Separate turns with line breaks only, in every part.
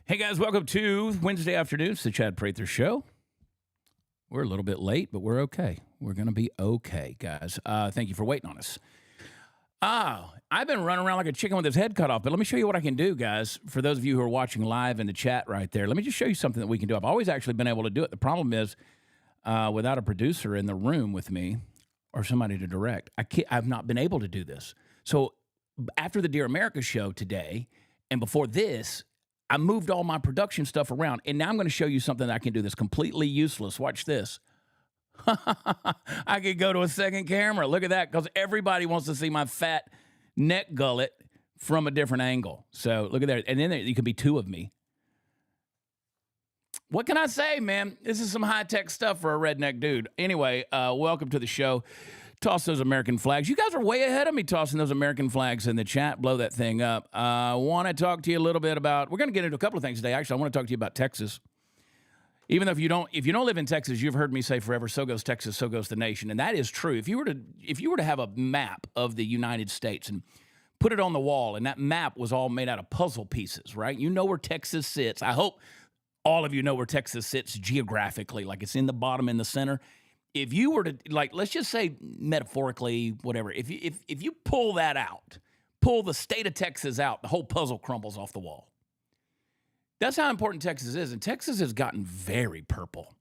Hey guys, welcome to Wednesday afternoons, the Chad Prather Show. We're a little bit late, but we're okay. We're going to be okay, guys. Thank you for waiting on us. I've been running around like a chicken with his head cut off, but let me show you what I can do, guys. For those of you who are watching live in the chat right there, let me just show you something that we can do. I've always actually been able to do it. The problem is, without a producer in the room with me or somebody to direct, I've not been able to do this. So after the Dear America show today, and before this, I moved all my production stuff around, and now I'm going to show you something that I can do that's completely useless. Watch this. I could go to a second camera. Look at that, because everybody wants to see my fat neck gullet from a different angle. So look at that. And then you can be two of me. What can I say, man? This is some high-tech stuff for a redneck dude. Anyway, welcome to the show. Toss those American flags. You guys are way ahead of me tossing those American flags in the chat. Blow that thing up. I want to talk to you a little bit about, we're going to get into a couple of things today. Actually, I want to talk to you about Texas. Even though if you don't live in Texas, you've heard me say forever, so goes Texas, so goes the nation. And that is true. If you were to have a map of the United States and put it on the wall, and that map was all made out of puzzle pieces, right? You know where Texas sits. I hope all of you know where Texas sits geographically, like it's in the bottom, in the center. If you were to, like, let's just say metaphorically, whatever, if you pull that out, pull the state of Texas out, the whole puzzle crumbles off the wall. That's how important Texas is, and Texas has gotten very purple.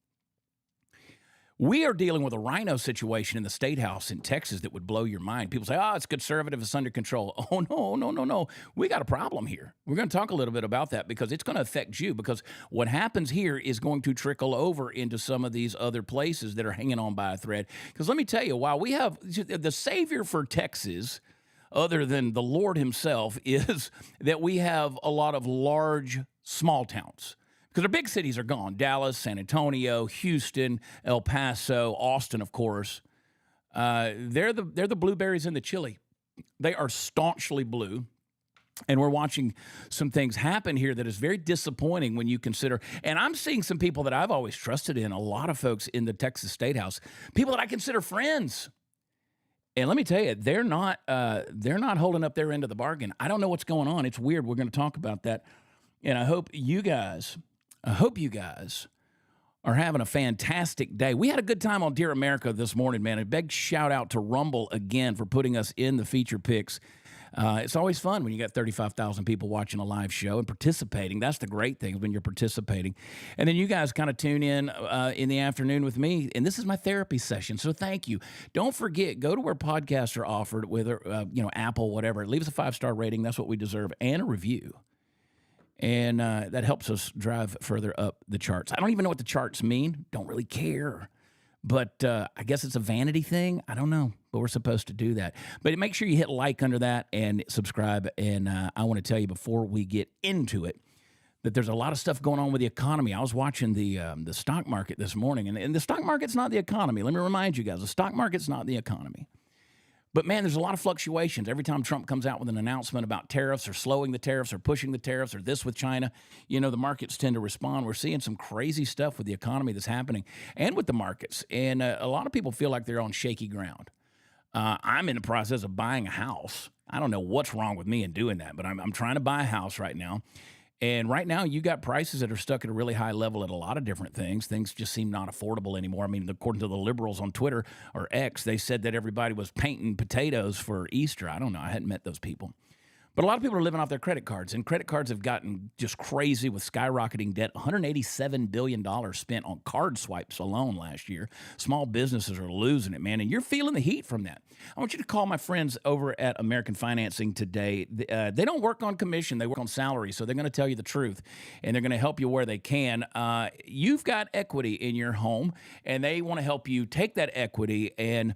We are dealing with a rhino situation in the State House in Texas that would blow your mind. People say, it's conservative, it's under control. Oh, no. We got a problem here. We're going to talk a little bit about that because it's going to affect you, because what happens here is going to trickle over into some of these other places that are hanging on by a thread. Because let me tell you, while we have the savior for Texas, other than the Lord himself, is that we have a lot of large, small towns. Because our big cities are gone. Dallas, San Antonio, Houston, El Paso, Austin, of course. They're the blueberries in the chili. They are staunchly blue. And we're watching some things happen here that is very disappointing when you consider. And I'm seeing some people that I've always trusted in, a lot of folks in the Texas State House, people that I consider friends. And let me tell you, they're not holding up their end of the bargain. I don't know what's going on. It's weird. We're going to talk about that. And I hope you guys are having a fantastic day. We had a good time on Dear America this morning, man. A big shout out to Rumble again for putting us in the feature picks. It's always fun when you got 35,000 people watching a live show and participating. That's the great thing, when you're participating. And then you guys kind of tune in the afternoon with me. And this is my therapy session, so thank you. Don't forget, go to where podcasts are offered, whether Apple, whatever. Leave us a 5-star rating. That's what we deserve, and a review. And that helps us drive further up the charts. I don't even know what the charts mean. Don't really care. But I guess it's a vanity thing. I don't know. But we're supposed to do that. But make sure you hit like under that and subscribe. And I want to tell you before we get into it that there's a lot of stuff going on with the economy. I was watching the stock market this morning. And the stock market's not the economy. Let me remind you guys, the stock market's not the economy. But, man, there's a lot of fluctuations. Every time Trump comes out with an announcement about tariffs or slowing the tariffs or pushing the tariffs or this with China, the markets tend to respond. We're seeing some crazy stuff with the economy that's happening and with the markets. And a lot of people feel like they're on shaky ground. I'm in the process of buying a house. I don't know what's wrong with me in doing that, but I'm trying to buy a house right now. And right now, you got prices that are stuck at a really high level at a lot of different things. Things just seem not affordable anymore. I mean, according to the liberals on Twitter or X, they said that everybody was painting potatoes for Easter. I don't know. I hadn't met those people. But a lot of people are living off their credit cards, and credit cards have gotten just crazy with skyrocketing debt. $187 billion spent on card swipes alone last year. Small businesses are losing it, man, and you're feeling the heat from that. I want you to call my friends over at American Financing today. They don't work on commission. They work on salary, so they're going to tell you the truth, and they're going to help you where they can. You've got equity in your home, and they want to help you take that equity and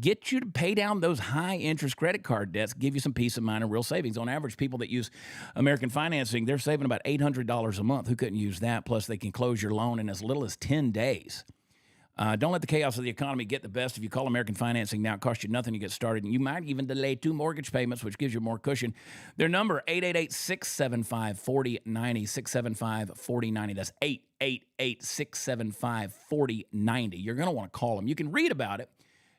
get you to pay down those high-interest credit card debts, give you some peace of mind and real savings. On average, people that use American Financing, they're saving about $800 a month. Who couldn't use that? Plus, they can close your loan in as little as 10 days. Don't let the chaos of the economy get the best. If you call American Financing now, it costs you nothing to get started, and you might even delay 2 mortgage payments, which gives you more cushion. Their number, 888-675-4090, 675-4090. That's 888-675-4090. You're going to want to call them. You can read about it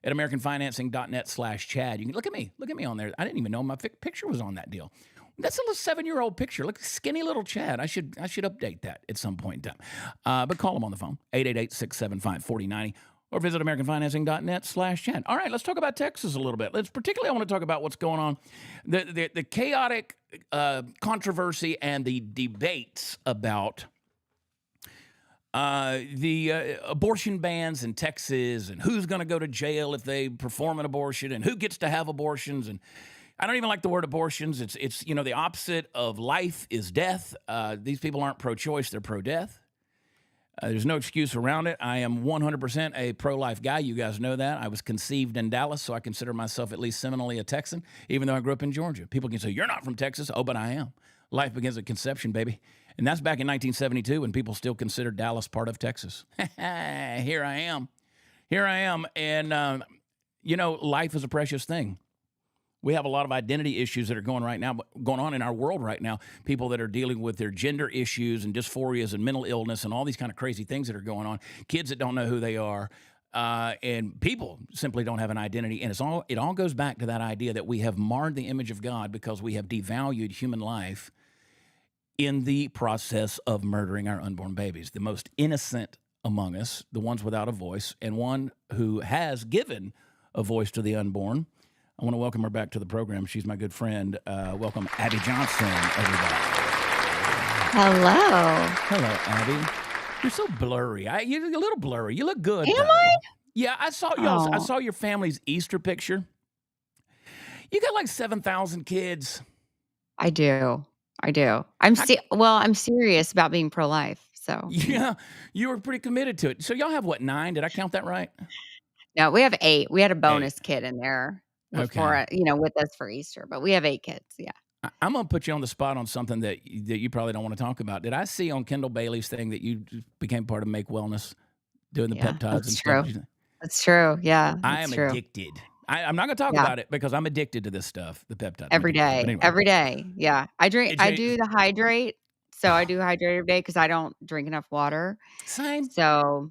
at americanfinancing.net/Chad. You can look at me on there. I didn't even know my picture was on that deal. That's a little 7-year-old picture. Look, skinny little Chad. I should update that at some point in time. But call him on the phone, 888-675-4090, or visit AmericanFinancing.net/Chad. All right, let's talk about Texas a little bit. Particularly, I want to talk about what's going on, the chaotic controversy and the debates about the abortion bans in Texas, and who's going to go to jail if they perform an abortion, and who gets to have abortions. And I don't even like the word abortions. It's the opposite of life is death. These people aren't pro-choice; they're pro-death. There's no excuse around it. I am 100% a pro-life guy. You guys know that. I was conceived in Dallas, so I consider myself at least seminally a Texan, even though I grew up in Georgia. People can say, "You're not from Texas." Oh, but I am. Life begins at conception, baby. And that's back in 1972 when people still considered Dallas part of Texas. Here I am. And, life is a precious thing. We have a lot of identity issues that are going on in our world right now. People that are dealing with their gender issues and dysphorias and mental illness and all these kind of crazy things that are going on. Kids that don't know who they are. And people simply don't have an identity. And it all goes back to that idea that we have marred the image of God because we have devalued human life in the process of murdering our unborn babies. The most innocent among us, the ones without a voice, and one who has given a voice to the unborn. I want to welcome her back to the program. She's my good friend. Welcome, Abby Johnson, everybody.
Hello.
Hello, Abby. You're so blurry. You're a little blurry. You look good.
Am I?
Yeah, I saw your family's Easter picture. You got like 7,000 kids.
I do. I'm serious about being pro-life. So
yeah, you were pretty committed to it. So y'all have what, 9? Did I count that right?
no, we have 8. We had a bonus kid in there before,
Okay.
with us for Easter, but we have 8 kids. Yeah.
I'm gonna put you on the spot on something that you probably don't want to talk about. Did I see on Kendall Bailey's thing that you became part of Make Wellness, doing the peptides and stuff?
That's true. Yeah,
I am
true.
addicted. I'm not gonna talk about it because I'm addicted to this stuff, the peptides.
Every day.
Anyway.
Every day. Yeah. I do the hydrate. So I do hydrate every day because I don't drink enough water.
Same.
So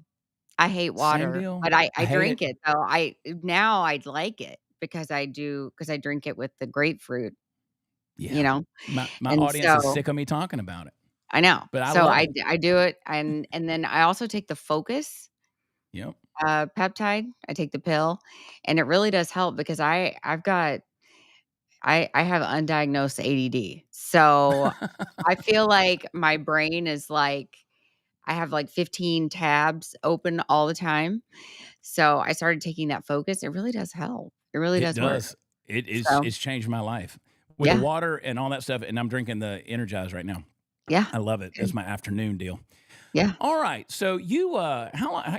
I hate water,
Same deal.
but I drink it though. Now I like it because I drink it with the grapefruit.
Yeah. My audience is sick of me talking about it.
I know.
But
I do it, and then I also take the Focus.
Yep.
Peptide. I take the pill, and it really does help because I have undiagnosed ADD. So I feel like my brain is like I have like 15 tabs open all the time. So I started taking that Focus. It really does help. It really does work.
It's changed my life with the water and all that stuff. And I'm drinking the Energize right now.
Yeah.
I love it. It's my afternoon deal.
Yeah.
All right. So you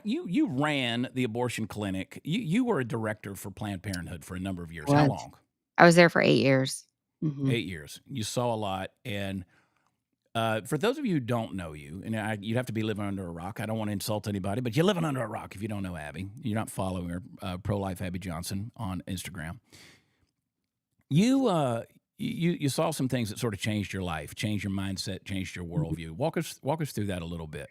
you ran the abortion clinic. You were a director for Planned Parenthood for a number of years. How long?
I was there for 8 years. Mm-hmm.
8 years. You saw a lot. And for those of you who don't know you, and you'd have to be living under a rock. I don't want to insult anybody, but you're living under a rock if you don't know Abby. You're not following her, Pro-Life Abby Johnson on Instagram. You saw some things that sort of changed your life, changed your mindset, changed your worldview. Walk us through that a little bit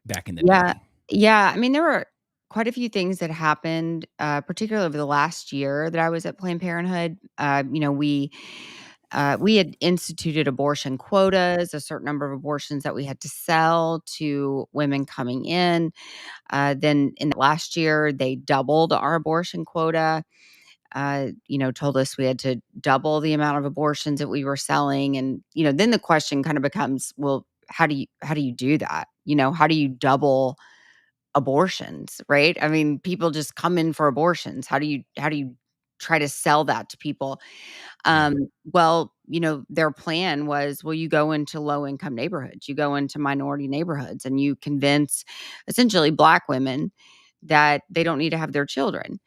back in the day.
Yeah. I mean, there were quite a few things that happened, particularly over the last year that I was at Planned Parenthood. We had instituted abortion quotas, a certain number of abortions that we had to sell to women coming in. Then in the last year, they doubled our abortion quota. Told us we had to double the amount of abortions that we were selling. And, then the question kind of becomes, well, how do you do that? How do you double abortions, right? I mean, people just come in for abortions. How do you try to sell that to people? Well, their plan was, well, you go into low income neighborhoods, you go into minority neighborhoods, and you convince essentially Black women that they don't need to have their children.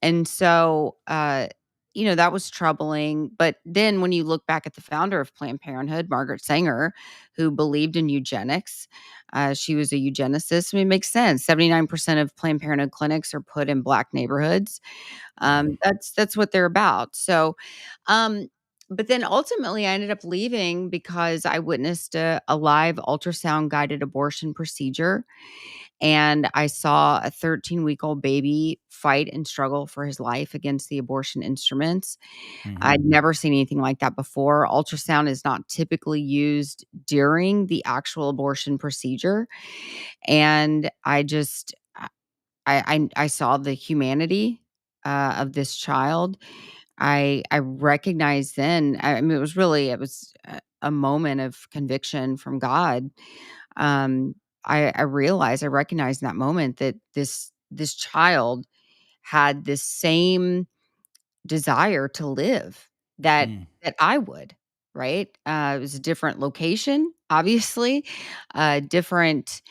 And so, that was troubling. But then when you look back at the founder of Planned Parenthood, Margaret Sanger, who believed in eugenics, she was a eugenicist. I mean, it makes sense. 79% of Planned Parenthood clinics are put in Black neighborhoods. That's what they're about. So, but then ultimately I ended up leaving because I witnessed a live ultrasound guided abortion procedure. and I saw a 13-week-old baby fight and struggle for his life against the abortion instruments.
Hmm.
I'd never seen anything like that before. Ultrasound is not typically used during the actual abortion procedure, and I saw the humanity of this child. I recognized then. I mean, it was a moment of conviction from God. Um, I realized, I recognized in that moment that this child had this same desire to live that
Mm.
I would, right? It was a different location, obviously, different,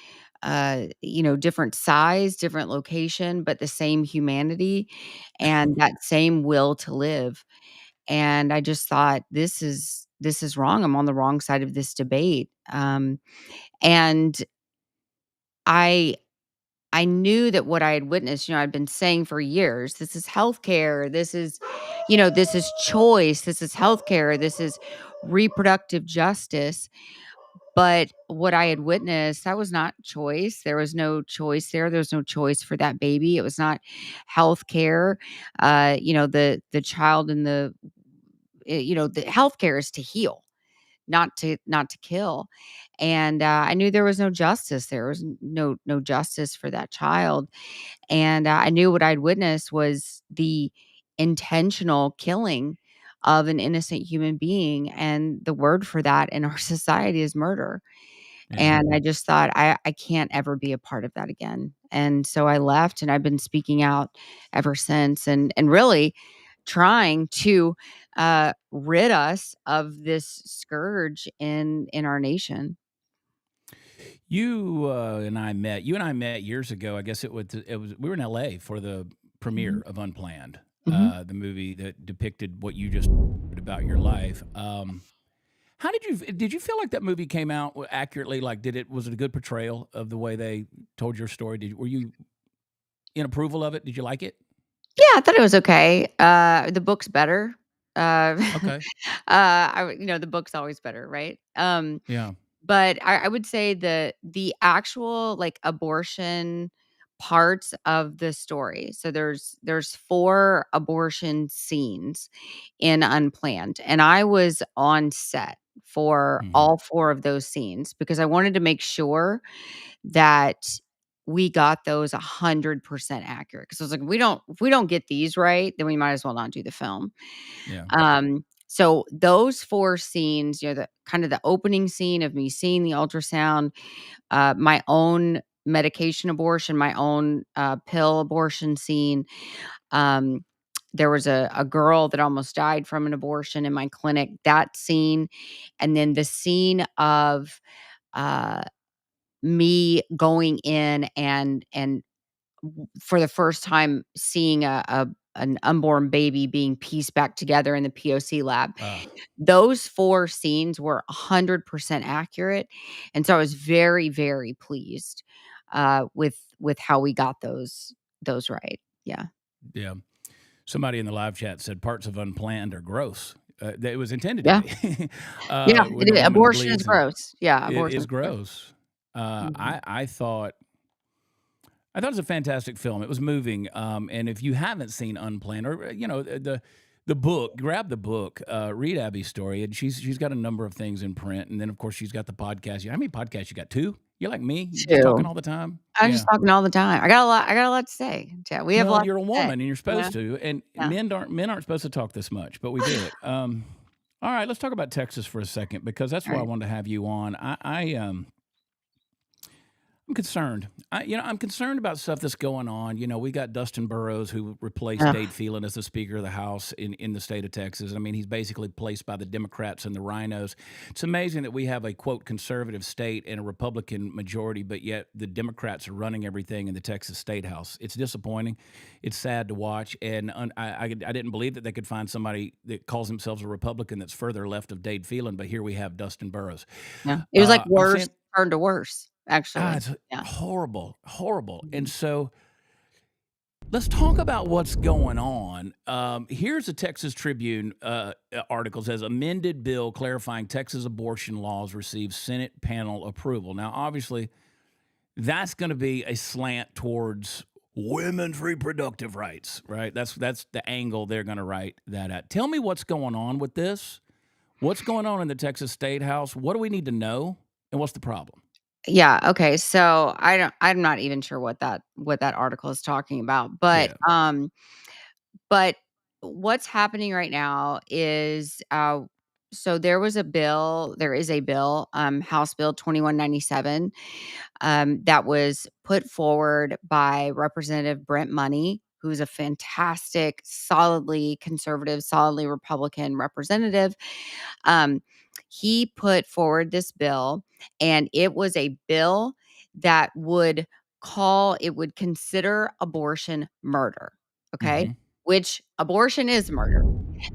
different size, different location, but the same humanity and that same will to live. And I just thought, this is wrong. I'm on the wrong side of this debate. And I I knew that what I had witnessed, I'd been saying for years, this is healthcare. This is choice. This is healthcare. This is reproductive justice. But what I had witnessed, that was not choice. There was no choice there. There was no choice for that baby. It was not healthcare. The child in the healthcare is to heal, not to kill. And I knew there was no justice. There was no justice for that child. And I knew what I'd witnessed was the intentional killing of an innocent human being, and the word for that in our society is murder.
Yeah.
And I just thought, I can't ever be a part of that again. And so I left, and I've been speaking out ever since, and really trying to rid us of this scourge in our nation.
You and I met years ago. I guess it was we were in LA for the premiere
Mhm.
of Unplanned,
Mhm.
the movie that depicted what you just said about your life. How did you feel like that movie came out accurately? Like, was it a good portrayal of the way they told your story? Were you in approval of it? Did you like it?
Yeah, I thought it was okay. The book's better.
Okay.
The book's always better, right?
Yeah.
But I would say the actual, like, abortion parts of the story. So there's 4 abortion scenes in Unplanned, and I was on set for
Hmm.
all 4 of those scenes because I wanted to make sure that we got those 100% accurate. Because I was like, if we don't get these right, then we might as well not do the film.
Yeah.
So those 4 scenes, the kind of the opening scene of me seeing the ultrasound, my own medication abortion, my own pill abortion scene. Um, there was a girl that almost died from an abortion in my clinic. That scene, and then the scene of uh, me going in and for the first time seeing an unborn baby being pieced back together in the POC lab.
Uh,
Those 4 scenes were 100% accurate, and so I was very, very pleased, with how we got those right. Yeah.
yeah. Somebody in the live chat said parts of Unplanned are gross. That it was intended to
Yeah.
be.
Yeah,
When
it
the
is.
woman
Abortion is
bleeds, and
gross. Yeah,
it
abortion
is
is gross.
gross.
Mhm.
I thought it was a fantastic film. It was moving. And if you haven't seen Unplanned, or the book, grab the book, read Abby's story, and she's got a number of things in print, and then of course she's got the podcast. How many podcasts you got? 2? You're like me. You just
2.
talking all the time.
I'm just
Yeah.
talking all the time. I got a lot to say. Yeah, we have a
Well,
lot
you're a
to say.
woman, and you're
Yeah,
supposed to. And
yeah.
men aren't supposed to talk this much, but we do it. All right, let's talk about Texas for a second because that's why I
Alright.
wanted to have you on. I'm concerned. I'm concerned about stuff that's going on. We got Dustin Burrows, who replaced
Ugh,
Dade Phelan as the Speaker of the House in the state of Texas. I mean, he's basically placed by the Democrats and the rhinos. It's amazing that we have a, quote, conservative state and a Republican majority, but yet the Democrats are running everything in the Texas State House. It's disappointing. It's sad to watch. And I didn't believe that they could find somebody that calls themselves a Republican that's further left of Dade Phelan, but here we have Dustin Burrows.
yeah. It was like
I'm
worse
saying,
turned to worse, actually.
it's
Yeah.
horrible, horrible. And
Mhm.
so let's talk about what's going on. Here's a Texas Tribune article says amended bill clarifying Texas abortion laws receives Senate panel approval. Now, obviously, that's going to be a slant towards women's reproductive rights, right? That's the angle they're going to write that at. Tell me what's going on with this. What's going on in the Texas State House? What do we need to know? And what's the problem?
Yeah, okay, so I'm not even sure what that article is talking about,
Yeah.
but what's happening right now is, so there is a bill, House Bill 2197, that was put forward by Representative Brent Money, who's a fantastic, solidly conservative, solidly Republican representative. Um, he put forward this bill, and it was a bill that would consider abortion murder. Okay.
Mm-hmm.
Which abortion is murder.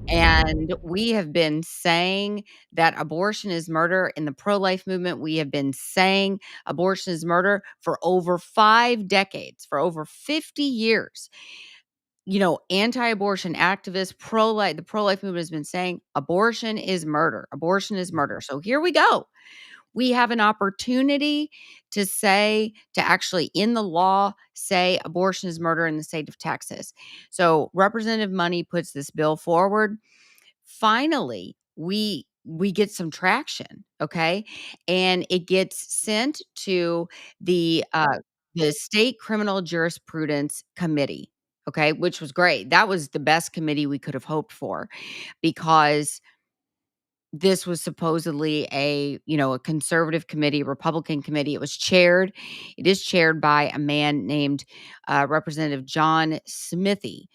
And we have been saying that abortion is murder in the pro life movement. We have been saying abortion is murder for over 5 decades, for over 50 years. Anti abortion activists, the pro life movement has been saying abortion is murder. Abortion is murder. So here we go. We have an opportunity to actually in the law say abortion is murder in the state of Texas. So Representative Money puts this bill forward. Finally, we get some traction, okay? And it gets sent to the State Criminal Jurisprudence Committee, okay, which was great. That was the best committee we could have hoped for because this was supposedly a conservative committee, Republican committee. It is chaired by a man named Representative John Smithy.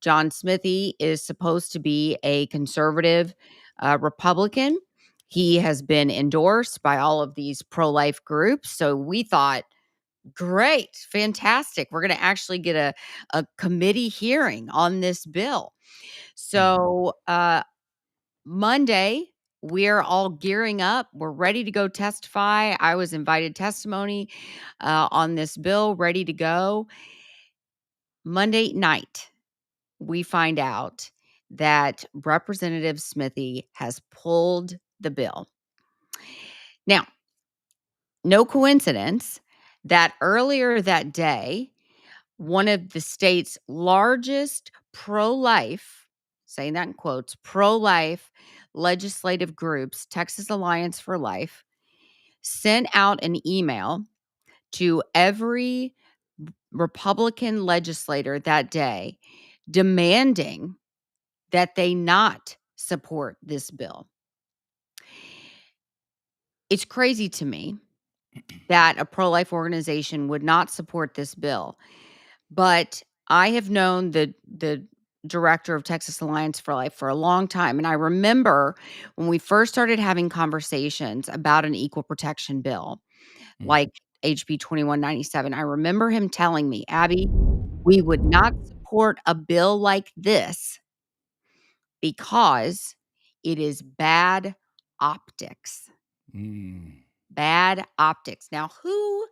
John Smithy is supposed to be a conservative Republican. He has been endorsed by all of these pro-life groups. So we thought, great, fantastic. We're going to actually get a committee hearing on this bill. So Monday, we're all gearing up. We're ready to go testify. I was invited testimony on this bill, ready to go. Monday night, we find out that Representative Smithy has pulled the bill. Now, no coincidence that earlier that day, one of the state's largest pro-life, saying that in quotes, pro-life legislative groups, Texas Alliance for Life, sent out an email to every Republican legislator that day demanding that they not support this bill. It's crazy to me that a pro-life organization would not support this bill. But I have known the director of Texas Alliance for Life for a long time, and I remember when we first started having conversations about an equal protection bill,
Mm-hmm.
like HB 2197. I remember him telling me, "Abby, we would not support a bill like this because it is bad optics."
Mm.
Bad optics. Now, who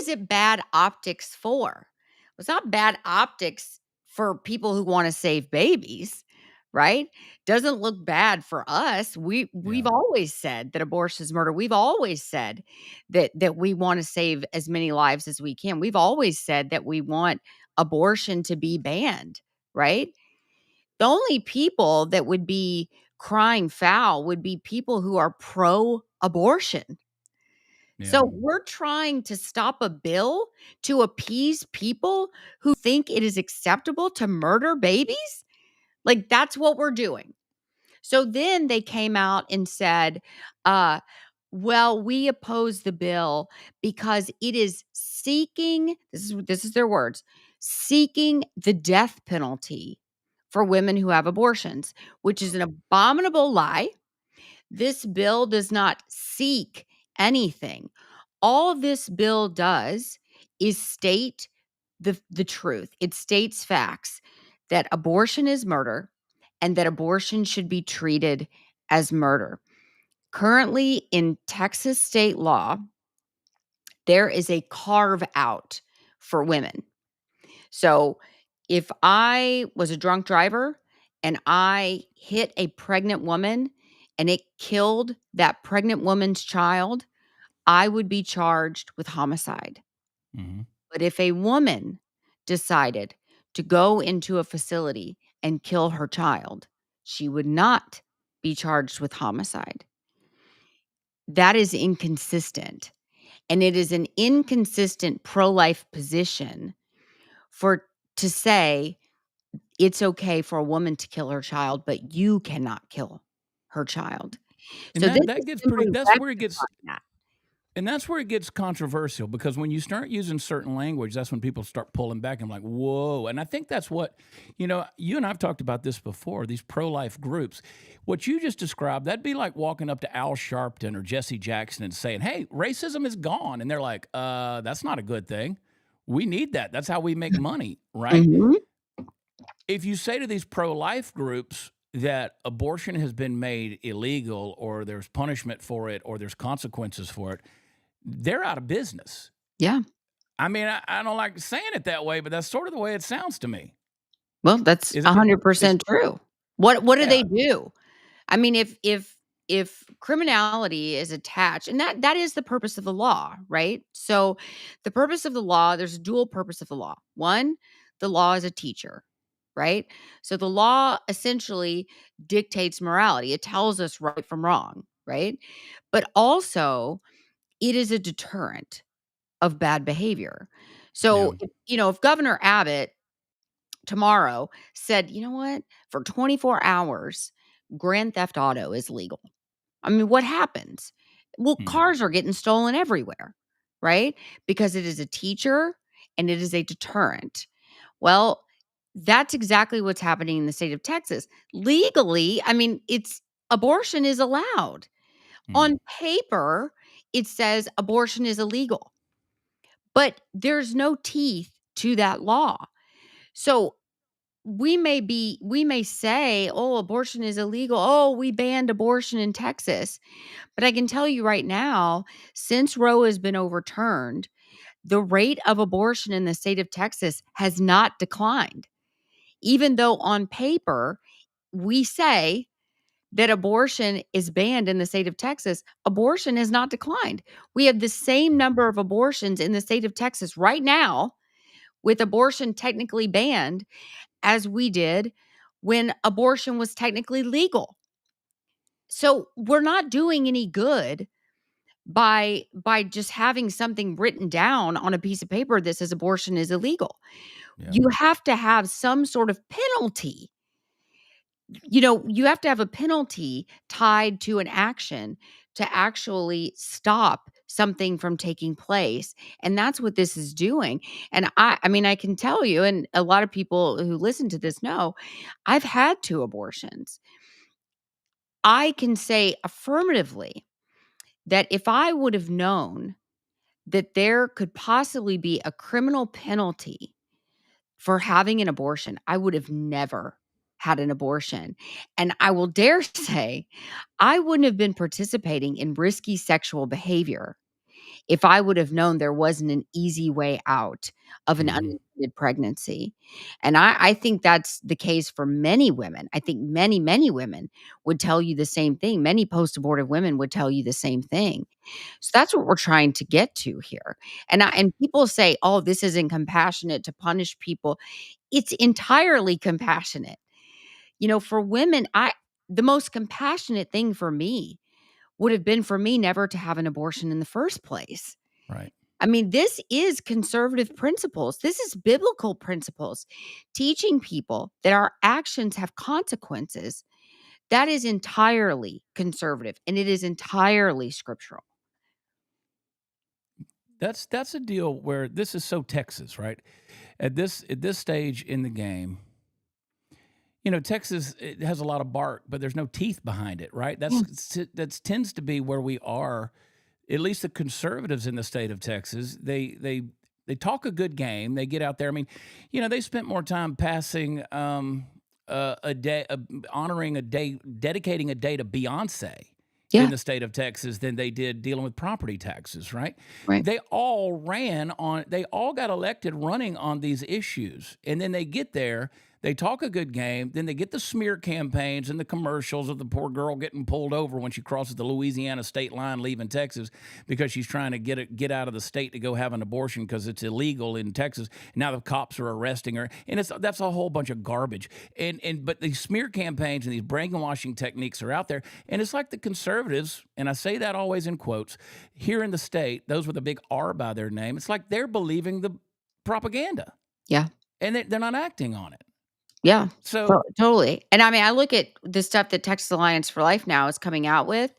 is it bad optics for? It's not bad optics for people who want to save babies, right? Doesn't look bad for us. We've
Yeah.
always said that abortion is murder. We've always said that we want to save as many lives as we can. We've always said that we want abortion to be banned, right? The only people that would be crying foul would be people who are pro abortion.
Yeah.
So we're trying to stop a bill to appease people who think it is acceptable to murder babies? Like, that's what we're doing. So then they came out and said, uh, well, we oppose the bill because it is seeking, this is their words, seeking the death penalty for women who have abortions, which is an abominable lie. This bill does not seek anything. All this bill does is state the truth. It states facts that abortion is murder and that abortion should be treated as murder. Currently in Texas state law, there is a carve out for women. So if I was a drunk driver and I hit a pregnant woman and it killed that pregnant woman's child, I would be charged with homicide.
Hmm.
But if a woman decided to go into a facility and kill her child, she would not be charged with homicide. That is inconsistent. And it is an inconsistent pro-life position for to say it's okay for a woman to kill her child, but you cannot kill her child.
And
So this
that
is
gets
simply
pretty. That's where it gets.
rectifying that.
And that's where it gets controversial because when you start using certain language, that's when people start pulling back and like, whoa. And I think that's what, you and I've talked about this before, these pro life groups. What you just described, that'd be like walking up to Al Sharpton or Jesse Jackson and saying, hey, racism is gone. And they're like, that's not a good thing. We need that. That's how we make money, right?
Mhm.
If you say to these pro life groups that abortion has been made illegal or there's punishment for it or there's consequences for it, they're out of business.
Yeah.
I mean, I don't like saying it that way, but that's sort of the way it sounds to me,
Well, that's
isn't it? It's
100% true. What do they
yeah,
do? I mean, if criminality is attached, and that is the purpose of the law, right? So, the purpose of the law, there's a dual purpose of the law. One, the law is a teacher, right? So the law essentially dictates morality. It tells us right from wrong, right? But also, it is a deterrent of bad behavior.
yeah,
So, if Governor Abbott tomorrow said, "You know what? For 24 hours, grand theft auto is legal." I mean, what happens? Well,
hmm,
cars are getting stolen everywhere, right? Because it is a teacher and it is a deterrent. Well, that's exactly what's happening in the state of Texas. Legally, I mean, it's abortion is allowed.
hmm,
On paper, it says abortion is illegal, but there's no teeth to that law. So we may say, "Oh, abortion is illegal. Oh, we banned abortion in Texas." But I can tell you right now, since Roe has been overturned, the rate of abortion in the state of Texas has not declined. Even though on paper, we say that abortion is banned in the state of Texas, abortion has not declined. We have the same number of abortions in the state of Texas right now, with abortion technically banned, as we did when abortion was technically legal. So we're not doing any good by just having something written down on a piece of paper that says abortion is illegal.
yeah.
You have to have some sort of penalty. You have to have a penalty tied to an action to actually stop something from taking place. And that's what this is doing. And I mean, I can tell you, and a lot of people who listen to this know, I've had 2 abortions. I can say affirmatively that if I would have known that there could possibly be a criminal penalty for having an abortion, I would have never had an abortion. And I will dare say, I wouldn't have been participating in risky sexual behavior if I would have known there wasn't an easy way out of an
Hmm.
unintended pregnancy. And I think that's the case for many women. I think many, many women would tell you the same thing. Many post abortive women would tell you the same thing. So that's what we're trying to get to here. And people say, "Oh, this isn't compassionate to punish people." It's entirely compassionate. For women, I the most compassionate thing for me would have been for me never to have an abortion in the first place.
Right.
I mean, this is conservative principles. This is biblical principles, teaching people that our actions have consequences. That is entirely conservative and it is entirely scriptural.
That's a deal where this is so Texas, right? At this stage in the game, Texas it has a lot of bark, but there's no teeth behind it, right?
Yeah.
That tends to be where we are. At least the conservatives in the state of Texas, they talk a good game. They get out there. I mean, they spent more time passing a day, honoring a day, dedicating a day to Beyonce in
Yeah,
the state of Texas than they did dealing with property taxes, right?
right.
They all got elected running on these issues. And then they get there, They talk a good game, then they get the smear campaigns and the commercials of the poor girl getting pulled over when she crosses the Louisiana state line leaving Texas because she's trying to get out of the state to go have an abortion because it's illegal in Texas. Now the cops are arresting her, and that's a whole bunch of garbage. But these smear campaigns and these brainwashing techniques are out there, and it's like the conservatives, and I say that always in quotes, here in the state, those with a big R by their name, it's like they're believing the propaganda,
Yeah.
and they're not acting on it.
Yeah.
So
Totally. And I mean, I look at the stuff that Texas Alliance for Life now is coming out with.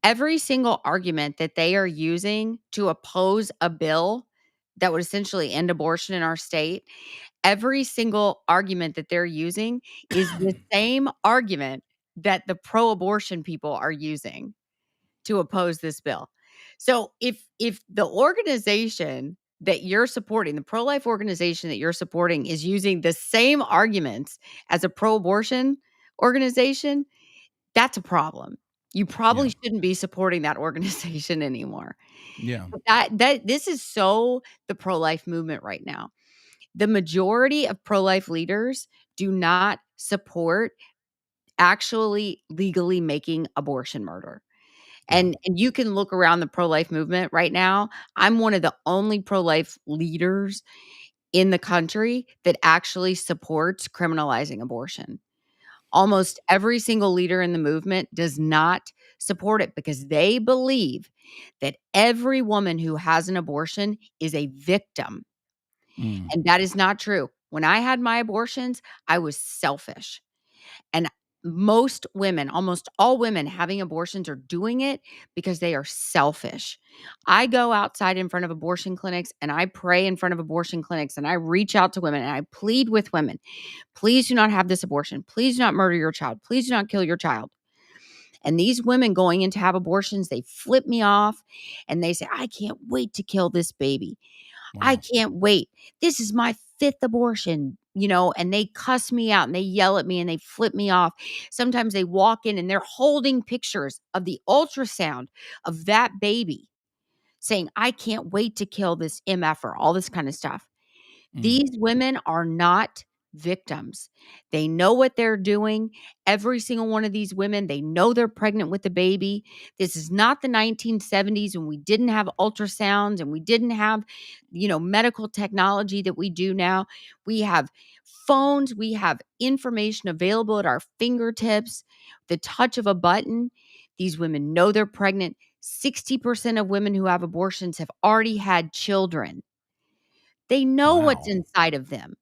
Every single argument that they are using to oppose a bill that would essentially end abortion in our state, every single argument that they're using is the same argument that the pro-abortion people are using to oppose this bill. So if the organization that you're supporting, the pro-life organization that you're supporting is using the same arguments as a pro-abortion organization, that's a problem. You
yeah,
probably shouldn't be supporting that organization anymore.
yeah,
But that this is so the pro-life movement right now. The majority of pro-life leaders do not support actually legally making abortion murder.
yeah.
And you can look around the pro-life movement right now. I'm one of the only pro-life leaders in the country that actually supports criminalizing abortion. Almost every single leader in the movement does not support it because they believe that every woman who has an abortion is a victim,
Mm,
and that is not true. When I had my abortions, I was selfish. And most women, almost all women having abortions are doing it because they are selfish. I go outside in front of abortion clinics and I pray in front of abortion clinics and I reach out to women and I plead with women, please do not have this abortion. Please do not murder your child. Please do not kill your child. And these women going in to have abortions, they flip me off and they say, I can't wait to kill this baby. I
wow.
can't wait. This is my 5th abortion, and they cuss me out and they yell at me and they flip me off. Sometimes they walk in and they're holding pictures of the ultrasound of that baby saying, I can't wait to kill this MF or all this kind of stuff.
Mm,
These women are not victims. They know what they're doing. Every single one of these women, they know they're pregnant with the baby. This is not the 1970s when we didn't have ultrasounds and we didn't have, medical technology that we do now. We have phones, we have information available at our fingertips, the touch of a button. These women know they're pregnant. 60% of women who have abortions have already had children. They know what's
wow.
inside of them.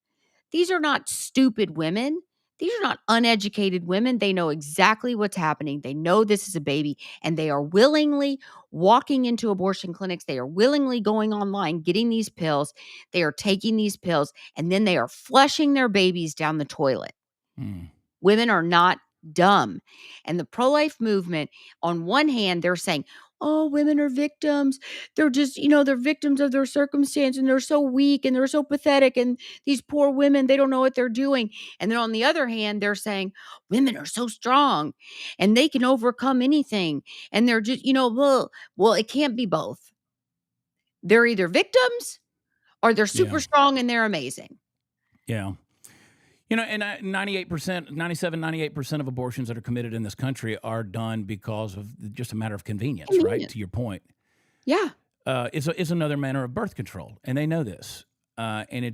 These are not stupid women. These are not uneducated women. They know exactly what's happening. They know this is a baby, and they are willingly walking into abortion clinics. They are willingly going online, getting these pills. They are taking these pills, and then they are flushing their babies down the toilet.
Mm,
Women are not dumb. And the pro-life movement, on one hand, they're saying, oh, women are victims. They're just, they're victims of their circumstance and they're so weak and they're so pathetic. And these poor women, they don't know what they're doing. And then on the other hand, they're saying women are so strong and they can overcome anything. And they're just, well, it can't be both. They're either victims or they're super
yeah,
strong and they're amazing.
yeah. And 98%, 97, 98% of abortions that are committed in this country are done because of just a matter of convenience, right?
Convenient.
To your point.
Yeah.
It's another manner of birth control, and they know this. And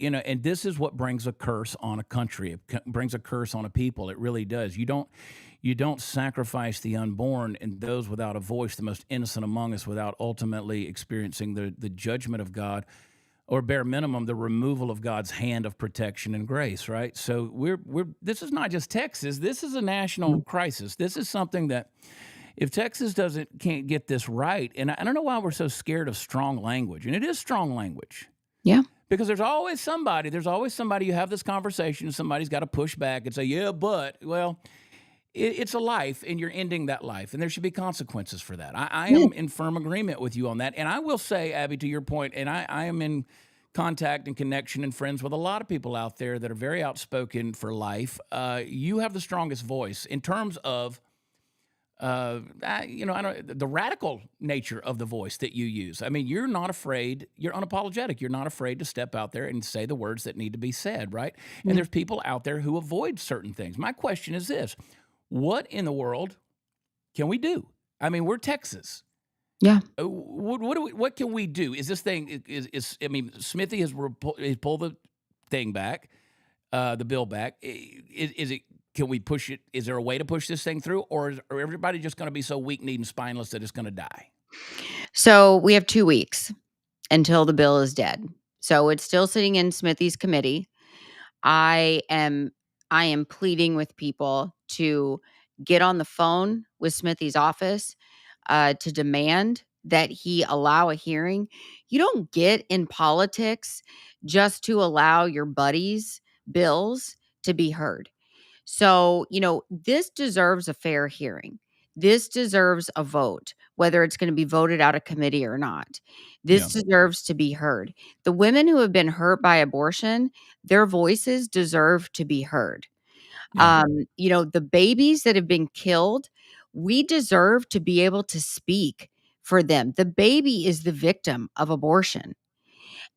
and this is what brings a curse on a country. It brings a curse on a people. It really does. You don't sacrifice the unborn and those without a voice, the most innocent among us, without ultimately experiencing the judgment of God, or bare minimum the removal of God's hand of protection and grace, right? So we're this is not just Texas. This is a national crisis. This is something that if Texas can't get this right, and I don't know why we're so scared of strong language, and it is strong language.
Yeah.
Because there's always somebody you have this conversation and somebody's got to push back and say, yeah, but, well, it's a life and you're ending that life and there should be consequences for that. I
Yeah.
am in firm agreement with you on that. And I will say, Abby, to your point, and I am in contact and connection and friends with a lot of people out there that are very outspoken for life. You have the strongest voice in terms of I don't the radical nature of the voice that you use. I mean, you're not afraid. You're unapologetic. You're not afraid to step out there and say the words that need to be said, right? And
Yeah.
there's people out there who avoid certain things. My question is this: what in the world can we do? I mean, we're Texas.
Yeah.
What can we do? Is this thing I mean, Smithy he's pulled the thing back, the bill back. Is it? Can we push it? Is there a way to push this thing through, or is or everybody just going to be so weak-kneed and spineless that it's going to die?
So we have 2 weeks until the bill is dead. So it's still sitting in Smithy's committee. I am I am pleading with people to get on the phone with Smithy's office, to demand that he allow a hearing. You don't get in politics just to allow your buddies' bills to be heard. So, this deserves a fair hearing. This deserves a vote, whether it's going to be voted out of committee or not. This
Yeah,
deserves to be heard. The women who have been hurt by abortion, their voices deserve to be heard.
yeah,
The babies that have been killed, we deserve to be able to speak for them. The baby is the victim of abortion.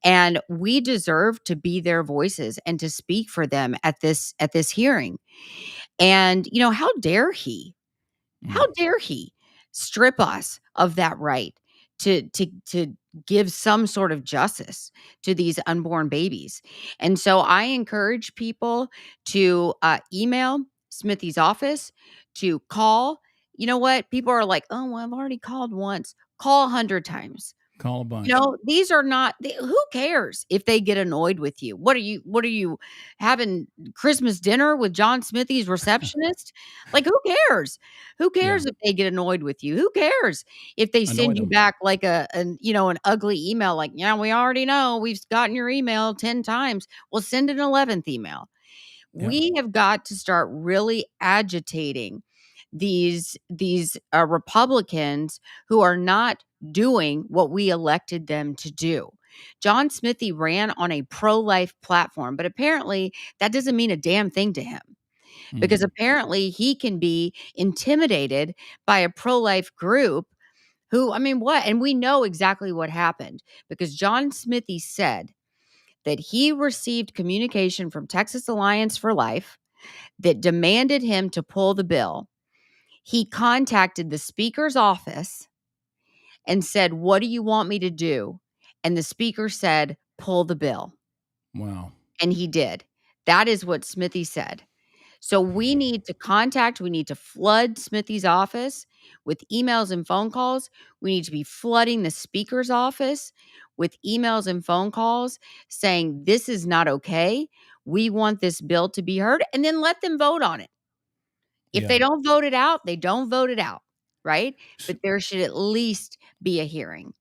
And we deserve to be their voices and to speak for them at this hearing. And, how dare he?
mm,
How dare he strip us of that right to give some sort of justice to these unborn babies? And so I encourage people to email Smithy's office, to call. You know what? People are like, "Oh, well, I've already called once." Call 100 times.
call a bunch.
These are not who cares if they get annoyed with you? What are you having Christmas dinner with John Smithy's receptionist? Like, who cares? Who
Yeah,
cares if they get annoyed with you? Who cares if they
annoy
send you
them.
back like an ugly email like, "Yeah, we already know. We've gotten your email 10 times." Well, send an 11th email.
Yeah,
We have got to start really agitating these Republicans who are not doing what we elected them to do. John Smithy ran on a pro-life platform, but apparently that doesn't mean a damn thing to him
mm,
because apparently he can be intimidated by a pro-life group who, I mean, what? And we know exactly what happened because John Smithy said that he received communication from Texas Alliance for Life that demanded him to pull the bill. He contacted the speaker's office and said, "What do you want me to do?" And the speaker said, "Pull the bill."
wow.
And he did. That is what Smithy said. So we need to flood Smithy's office with emails and phone calls. We need to be flooding the speaker's office with emails and phone calls saying, "This is not okay. We want this bill to be heard," and then let them vote on it. If
Yeah.
they don't vote it out, they don't vote it out, right?
S-
But there should at least be a hearing.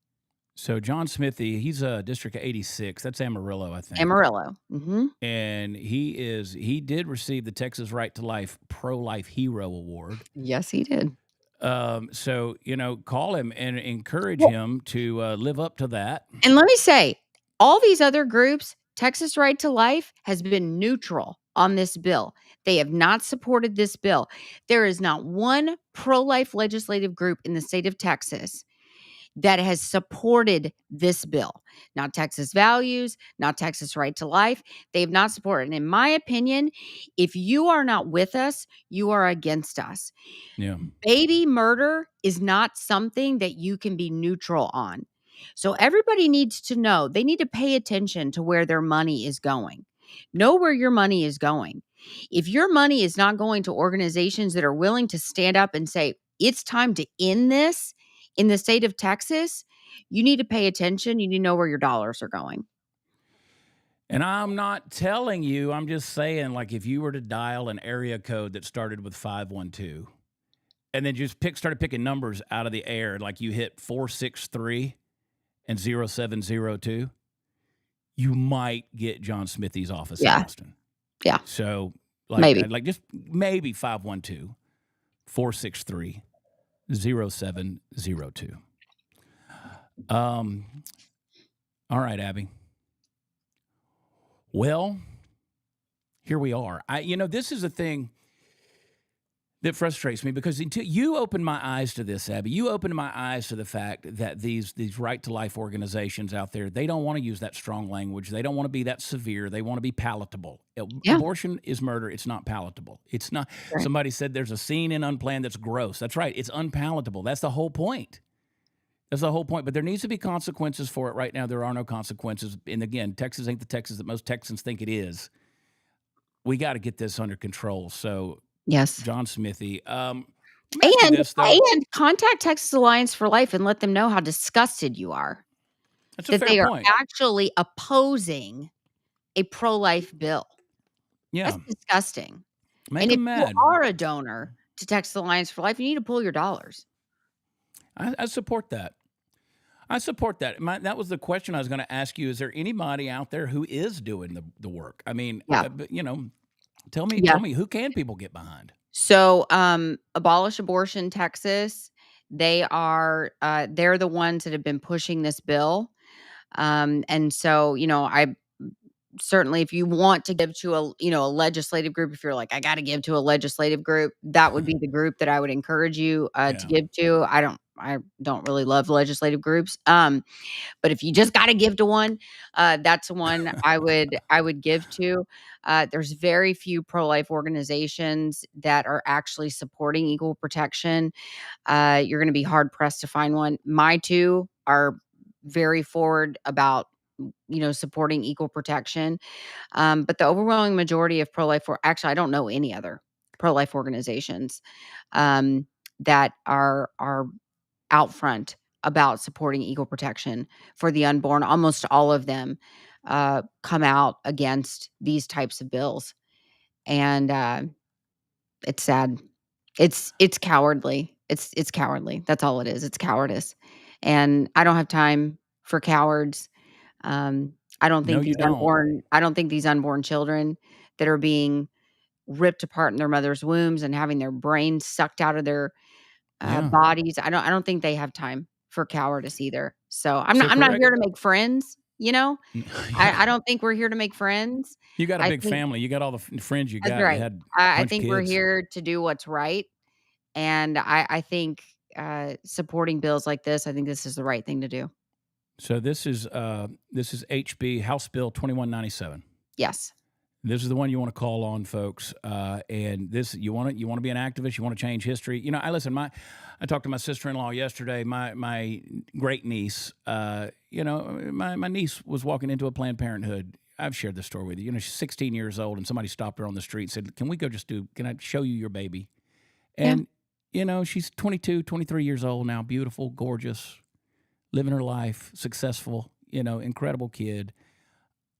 So John Smithy, he's District 86. That's Amarillo, I think.
Amarillo. Mhm.
And he did receive the Texas Right to Life Pro Life Hero Award.
Yes, he did.
So call him and encourage
Well,
him to live up to that.
and let me say, all these other groups, Texas Right to Life has been neutral on this bill. They have not supported this bill. There is not one pro-life legislative group in the state of Texas that has supported this bill. Not Texas Values, not Texas Right to Life. They have not supported. And in my opinion, if you are not with us, you are against us.
Yeah,
Baby murder is not something that you can be neutral on. So everybody needs to know, they need to pay attention to where their money is going. Know where your money is going. If your money is not going to organizations that are willing to stand up and say, it's time to end this in the state of Texas, you need to pay attention. You need to know where your dollars are going.
and I'm not telling you. I'm just saying, like, if you were to dial an area code that started with 512, and then just started picking numbers out of the air, like you hit 463 and 0702, you might get John Smithy's office in
Yeah.
Austin.
Yeah.
So,
Maybe.
like just maybe 512 463 0702. Um, all right, Abby. Well, here we are. This is a thing. That frustrates me because until you opened my eyes to this, Abby, you opened my eyes to the fact that these right to life organizations out there, they don't want to use that strong language. They don't want to be that severe. They want to be palatable.
Yeah,
Abortion is murder. It's not palatable. It's not.
right.
Somebody said there's a scene in Unplanned that's gross. That's right. It's unpalatable. That's the whole point. That's the whole point. But there needs to be consequences for it. Right now, there are no consequences. And again, Texas ain't the Texas that most Texans think it is. We got to get this under control. So,
Yes.
John Smithy, let me ask you
And
this though.
contact Texas Alliance for Life and let them know how disgusted you are
That's a
that
fair
they are
point.
actually opposing a pro-life bill.
Yeah,
That's disgusting.
make
And if
them
you
mad.
are a donor to Texas Alliance for Life, you need to pull your dollars.
I support that. I support that. That was the question I was going to ask you. Is there anybody out there who is doing the work? I mean,
Yeah.
but, tell me,
Yeah.
who can people get behind?
So, Abolish Abortion Texas, they're the ones that have been pushing this bill. And so, I certainly, if you want to give to a legislative group, if you're like, I got to give to a legislative group, that would be the group that I would encourage you to
Yeah.
give to. I don't really love legislative groups. But if you just got to give to one, that's one I would give to. There's very few pro-life organizations that are actually supporting equal protection. You're going to be hard pressed to find one. My two are very forward about supporting equal protection. But the overwhelming majority of pro-life, actually, I don't know any other pro-life organizations that are out front about supporting equal protection for the unborn. Almost all of them come out against these types of bills, and it's sad. It's cowardly. It's cowardly. That's all it is. It's cowardice, and I don't have time for cowards. I don't
No,
think
you
these
don't.
unborn. I don't think these unborn children that are being ripped apart in their mother's wombs and having their brains sucked out of their
Yeah.
bodies. I don't think they have time for cowardice either. So I'm
So
not I'm not
correct.
here to make friends, you know?
Yeah.
I don't think we're here to make friends.
You got a
I
big
think
family. You got all the friends you
that's
got. You
right.
had a
I
bunch of
think we're
kids.
here to do what's right, and I think, supporting bills like this, I think this is the right thing to do.
So this is HB House Bill 2197.
Yes.
This is the one you want to call on, folks. And this you want to be an activist. You want to change history. I listen. I talked to my sister-in-law yesterday. My great niece. My niece was walking into a Planned Parenthood. I've shared this story with you. She's 16 years old, and somebody stopped her on the street and said, "Can we go Can I show you your baby?"
Yeah.
And she's 22, 23 years old now. Beautiful, gorgeous, living her life, successful. Incredible kid.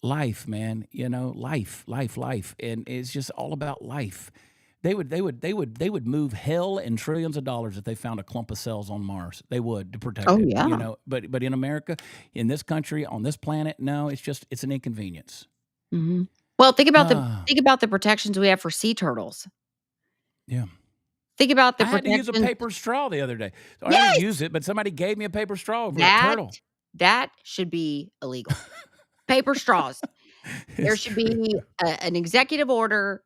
Life, man, life, and it's just all about life. They would move hell and trillions of dollars if they found a clump of cells on Mars. They would to protect
Oh,
it,
yeah.
But in America, in this country, on this planet, no, it's an inconvenience.
Mhm. Well,
Ah,
think about the protections we have for sea turtles.
yeah.
Think about the
I had to use a
protections.
paper straw the other day. So I didn't use
Yes!
it, but somebody gave me a paper straw over a
That
turtle.
that should be illegal. Paper straws. There
It's
should
true.
be an executive order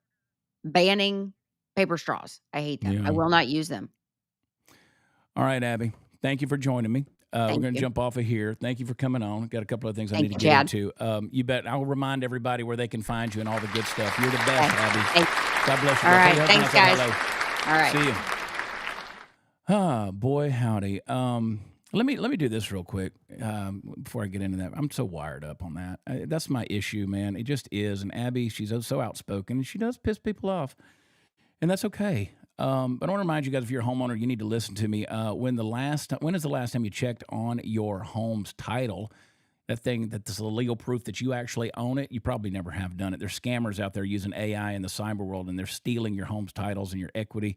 banning paper straws. I hate them. I
Yeah.
will not use them.
All right, Abby. Thank you for joining me. We're
Thank
going to
you.
jump off of here. Thank you for coming on. Got a couple of things I need
Thank
to
you,
get
Chad.
into. You bet. I'll remind everybody where they can find you and all the good stuff. You're the best,
Okay.
Abby. God bless you.
All
Girl. Tell
right.
your husband
Thanks,
I said
guys.
hello.
All right.
See you. Ah, boy, howdy. Let me do this real quick before I get into that. I'm so wired up on that. That's my issue, man. It just is. And Abby, she's so outspoken, and she does piss people off, and that's okay. But I want to remind you guys, if you're a homeowner, you need to listen to me. When is the last time you checked on your home's title? That thing that's the legal proof that you actually own it. You probably never have done it. There's scammers out there using AI in the cyber world, and they're stealing your home's titles, and your equity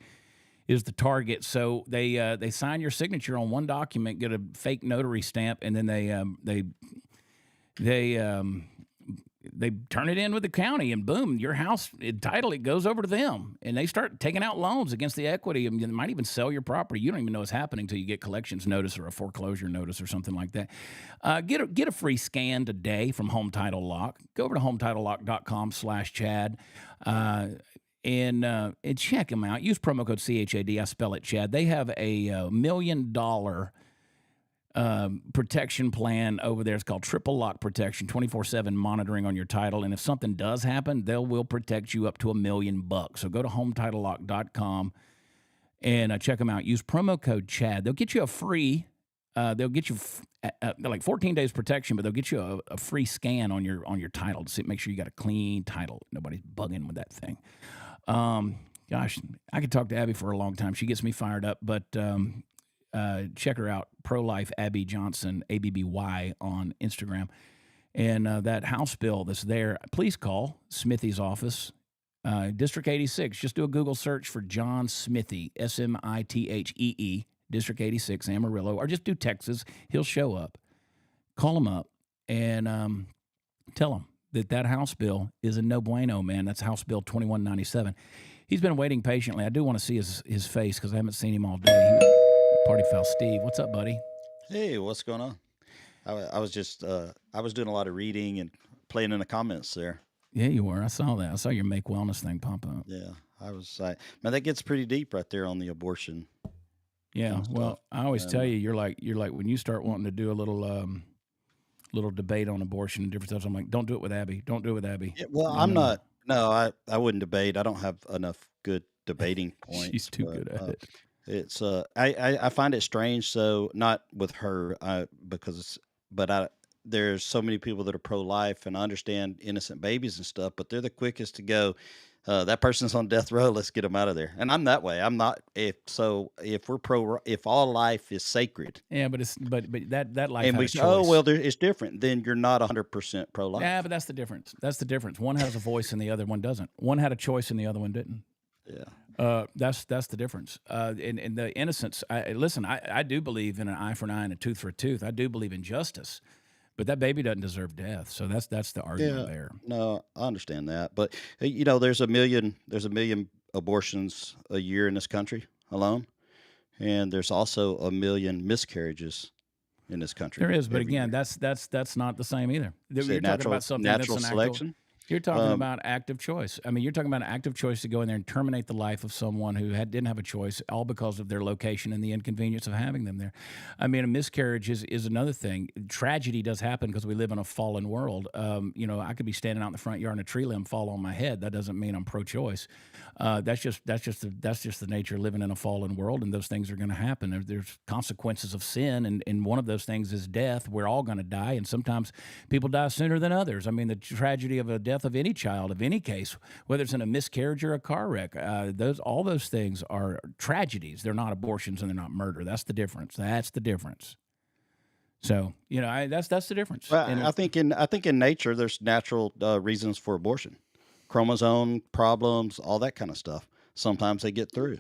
is the target. So they sign your signature on one document, get a fake notary stamp, and then they turn it in with the county, and boom, your house title, it goes over to them, and they start taking out loans against the equity, and they might even sell your property. You don't even know what's happening until you get collections notice or a foreclosure notice or something like that. Get a free scan today from Home Title Lock. Go over to HometitleLock.com/Chad. and check them out. Use promo code CHAD. I spell it Chad. They have a $1 million protection plan over there. It's called Triple Lock Protection, 24/7 monitoring on your title. And if something does happen, they will protect you up to $1 million. So go to HomeTitleLock.com and check them out. Use promo code Chad. They'll get you a free. They'll get you like 14 days protection, but they'll get you a free scan on your title to make sure you got a clean title. Nobody's bugging with that thing. Gosh, I could talk to Abby for a long time. She gets me fired up, but check her out, Pro-Life Abby Johnson, ABBY on Instagram. And that House bill that's there, please call Smithy's office, District 86. Just do a Google search for John Smithy, Smithee, District 86, Amarillo, or just do Texas. He'll show up. Call him up and tell him that House bill is a no bueno, man. That's House Bill 2197. He's been waiting patiently. I do want to see his face because I haven't seen him all day. Party foul Steve. What's up, buddy?
Hey, what's going on? I was just I was doing a lot of reading and playing in the comments there.
Yeah, you were. I saw that. I saw your Make Wellness thing pop up.
Yeah, I was like, man, that gets pretty deep right there on the abortion.
Yeah, well, I always tell you, you're like when you start wanting to do a little debate on abortion and different stuff. I'm like, don't do it with Abby. Don't do it with Abby.
Yeah, well, I'm not. No, I wouldn't debate. I don't have enough good debating points.
She's too good at it.
It's I find it strange. So not with her, there's so many people that are pro-life, and I understand innocent babies and stuff, but they're the quickest to go. That person's on death row. Let's get them out of there. And I'm that way. I'm not. If all life is sacred.
Yeah, but that life.
And we say, oh well, it's different. Then you're not 100% pro-life.
Yeah, but that's the difference. That's the difference. One has a voice and the other one doesn't. One had a choice and the other one didn't.
Yeah.
That's the difference. In the innocence. I do believe in an eye for an eye and a tooth for a tooth. I do believe in justice. But that baby doesn't deserve death, so that's the argument there.
No, I understand that, but there's a million abortions a year in this country alone, and there's also 1 million miscarriages in this country.
There is, but again, that's not the same either. You're talking about something
natural
that's
selection.
You're talking about active choice. I mean, you're talking about an active choice to go in there and terminate the life of someone who didn't have a choice, all because of their location and the inconvenience of having them there. I mean, a miscarriage is another thing. Tragedy does happen because we live in a fallen world. I could be standing out in the front yard and a tree limb fall on my head. That doesn't mean I'm pro-choice. That's just the nature of living in a fallen world, and those things are going to happen. There's consequences of sin, and one of those things is death. We're all going to die, and sometimes people die sooner than others. I mean, the tragedy of a death of any child, of any case, whether it's in a miscarriage or a car wreck, all those things are tragedies. They're not abortions and they're not murder. That's the difference. That's the difference. So that's the difference.
Well, I think in nature there's natural reasons for abortion, chromosome problems, all that kind of stuff. Sometimes they get through.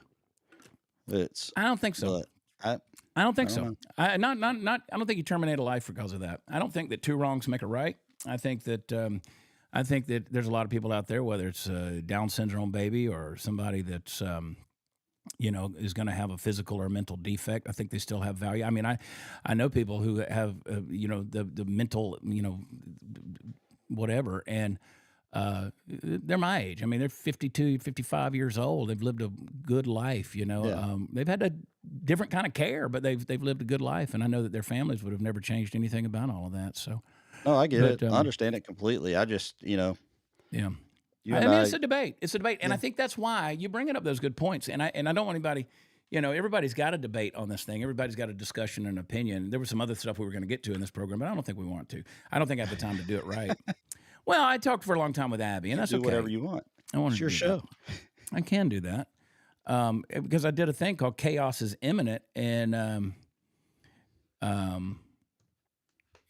I don't think so. I don't think so. I don't think you terminate a life because of that. I don't think that two wrongs make a right. I think that there's a lot of people out there, whether it's a Down syndrome baby or somebody that's is going to have a physical or mental defect. I think they still have value. I mean, I know people who have the mental whatever, and they're my age. I mean, they're 52, 55 years old. They've lived a good life. They've had a different kind of care, but they've lived a good life, and I know that their families would have never changed anything about all of that. So.
No, I get it. I understand it completely. I just,
yeah. It's a debate. It's a debate, and I think that's why you're bringing up those good points. And I don't want anybody, everybody's got a debate on this thing. Everybody's got a discussion and opinion. There was some other stuff we were going to get to in this program, but I don't think we want to. I don't think I have the time to do it right. Well, I talked for a long time with Abby, and that's okay.
Do whatever you want.
I want
to do your show.
That. I can do that because I did a thing called Chaos is Imminent, and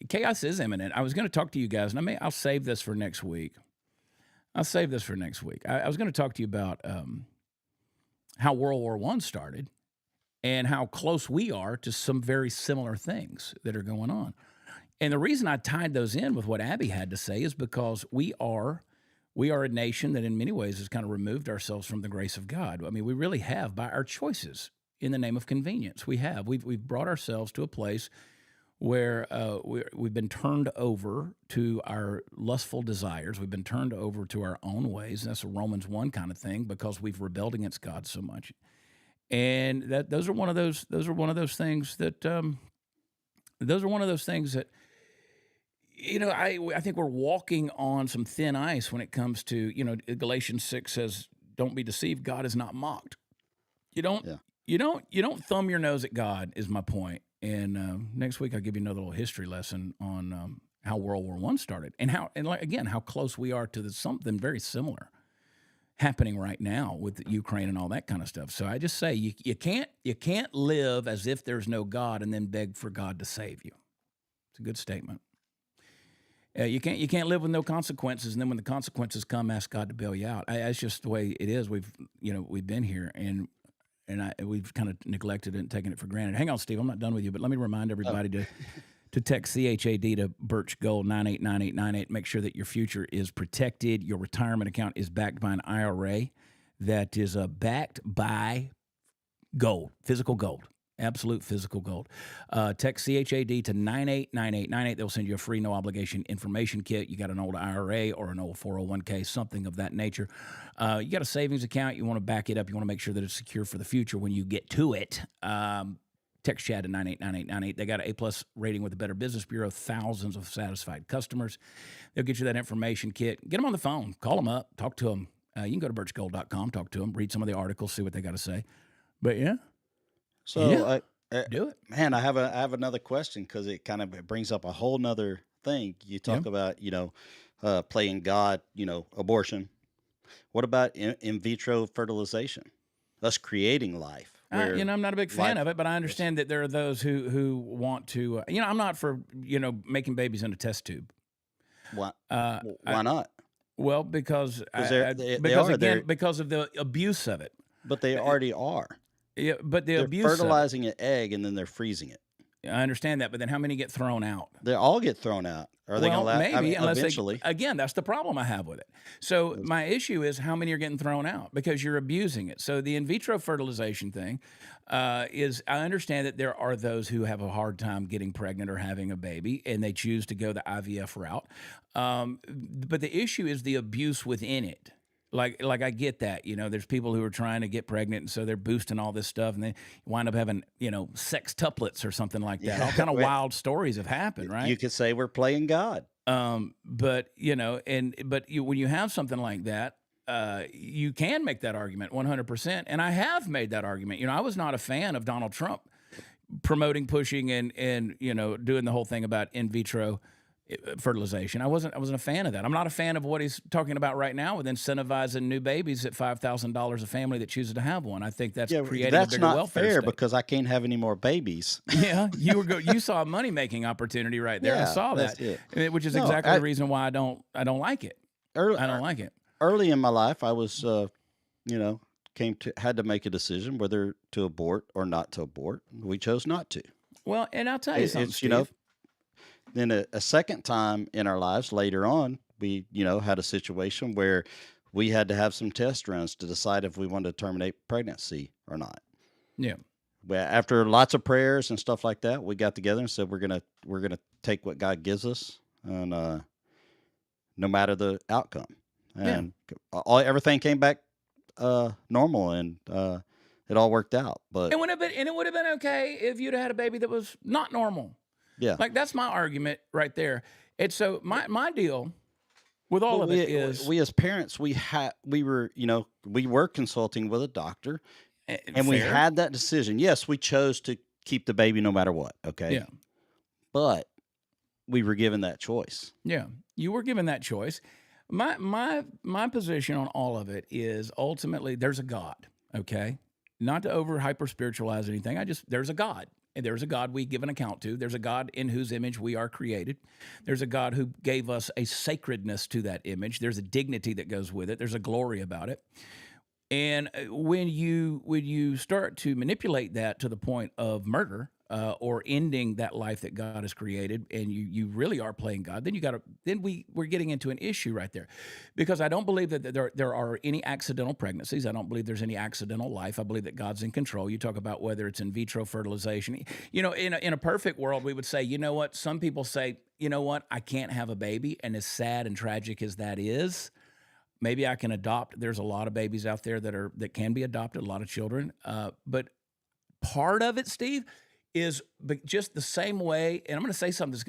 chaos is imminent. I was going to talk to you guys, and I'll save this for next week. I was going to talk to you about how World War I started and how close we are to some very similar things that are going on. And the reason I tied those in with what Abby had to say is because we are a nation that in many ways has kind of removed ourselves from the grace of God. I mean, we really have by our choices in the name of convenience. We've brought ourselves to a place where we've been turned over to our lustful desires. We've been turned over to our own ways. And that's a Romans 1 kind of thing, because we've rebelled against God so much. And those are one of those things that I think we're walking on some thin ice when it comes to, Galatians 6 says, "Don't be deceived, God is not mocked." You don't
Yeah.
you don't thumb your nose at God, is my point. And next week I'll give you another little history lesson on how World War I started, and how close we are to something very similar happening right now with Ukraine and all that kind of stuff. So I just say you can't live as if there's no God and then beg for God to save you. It's a good statement. You can't live with no consequences, and then when the consequences come, ask God to bail you out. That's just the way it is. We've been here, and we've kind of neglected it and taken it for granted. Hang on, Steve, I'm not done with you, but let me remind everybody to text CHAD to Birch Gold 989898. Make sure that your future is protected. Your retirement account is backed by an IRA that is backed by gold, physical gold. Absolute physical gold. Text CHAD to 989898. They'll send you a free, no obligation information kit. You got an old IRA or an old 401k, something of that nature. You got a savings account. You want to back it up. You want to make sure that it's secure for the future when you get to it. Text Chad to 989898. They got an A+ rating with the Better Business Bureau. Thousands of satisfied customers. They'll get you that information kit. Get them on the phone. Call them up. Talk to them. You can go to birchgold.com. Talk to them. Read some of the articles. See what they got to say. But yeah.
So
Do it.
man, I have another question, because it kind of brings up a whole nother thing. You talk about, playing God, abortion. What about in vitro fertilization? Us creating life.
I'm not a big fan of it, but I understand that there are those who want to. I'm not for making babies in a test tube.
Why not?
Well, because because of the abuse of it.
But they already are.
Yeah, but the
They're
abuse of it.
fertilizing an egg and then they're freezing it.
I understand that, but then how many get thrown out?
They all get thrown out. Are they going to last?
Maybe, unless
eventually.
Again, that's the problem I have with it. So my issue is how many are getting thrown out, because you're abusing it. So the in vitro fertilization thing is, I understand that there are those who have a hard time getting pregnant or having a baby, and they choose to go the IVF route. But the issue is the abuse within it. Like I get that, there's people who are trying to get pregnant, and so they're boosting all this stuff, and they wind up having, sextuplets or something like that.
Yeah.
All kind of wild stories have happened, right?
You could say we're playing God.
But when you have something like that, you can make that argument 100%, and I have made that argument. I was not a fan of Donald Trump promoting, pushing, and doing the whole thing about in vitro fertilization. I wasn't a fan of that. I'm not a fan of what he's talking about right now with incentivizing new babies at $5,000 a family that chooses to have one. I think that's creating a bigger welfare
That's not fair,
state.
because I can't have any more babies.
Yeah, you saw a money making opportunity right there.
Yeah,
I saw that, which is exactly the reason why I don't like it. I don't like it.
Early in my life, I was, had to make a decision whether to abort or not to abort. We chose not to.
Well, and I'll tell you something, Steve.
Then a second time in our lives later on, we, had a situation where we had to have some test runs to decide if we wanted to terminate pregnancy or not.
Yeah.
Well, after lots of prayers and stuff like that, we got together and said we're gonna take what God gives us, and no matter the outcome, and everything came back normal, and it all worked out. But
it would have been okay if you'd had a baby that was not normal.
Yeah.
Like, that's my argument right there. And so my deal with all of it is,
we as parents, we were consulting with a doctor, and we had that decision. Yes, we chose to keep the baby no matter what. Okay.
Yeah.
But we were given that choice.
Yeah. You were given that choice. My position on all of it is, ultimately there's a God. Okay. Not to over hyper spiritualize anything. There's a God. And there's a God we give an account to. There's a God in whose image we are created. There's a God who gave us a sacredness to that image. There's a dignity that goes with it. There's a glory about it. And when you start to manipulate that to the point of murder, or ending that life that God has created, and you really are playing God, then we're getting into an issue right there, because I don't believe that there are any accidental pregnancies. I don't believe there's any accidental life. I believe that God's in control. You talk about whether it's in vitro fertilization. In a perfect world, we would say, you know what? Some people say, you know what? I can't have a baby, and as sad and tragic as that is, maybe I can adopt. There's a lot of babies out there that can be adopted, a lot of children. But part of it, Steve, is just the same way. And I'm going to say something it's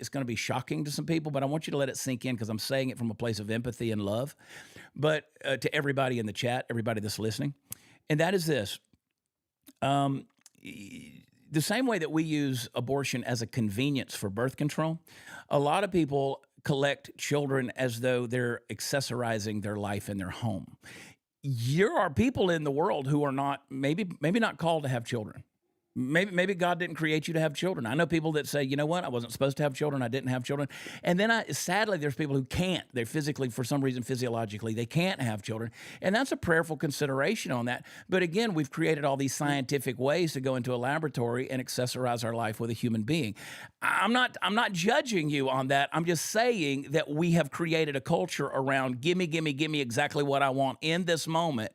going to be shocking to some people, but I want you to let it sink in, because I'm saying it from a place of empathy and love. But to everybody in the chat, everybody that's listening, and that is this. The same way that we use abortion as a convenience for birth control, a lot of people collect children as though they're accessorizing their life in their home. There are people in the world who are not maybe not called to have children. Maybe God didn't create you to have children. I know people that say, you know what, I wasn't supposed to have children. I didn't have children. And then sadly, there's people who can't. They're physically, for some reason, physiologically, they can't have children. And that's a prayerful consideration on that. But again, we've created all these scientific ways to go into a laboratory and accessorize our life with a human being. I'm not judging you on that. I'm just saying that we have created a culture around give me exactly what I want in this moment.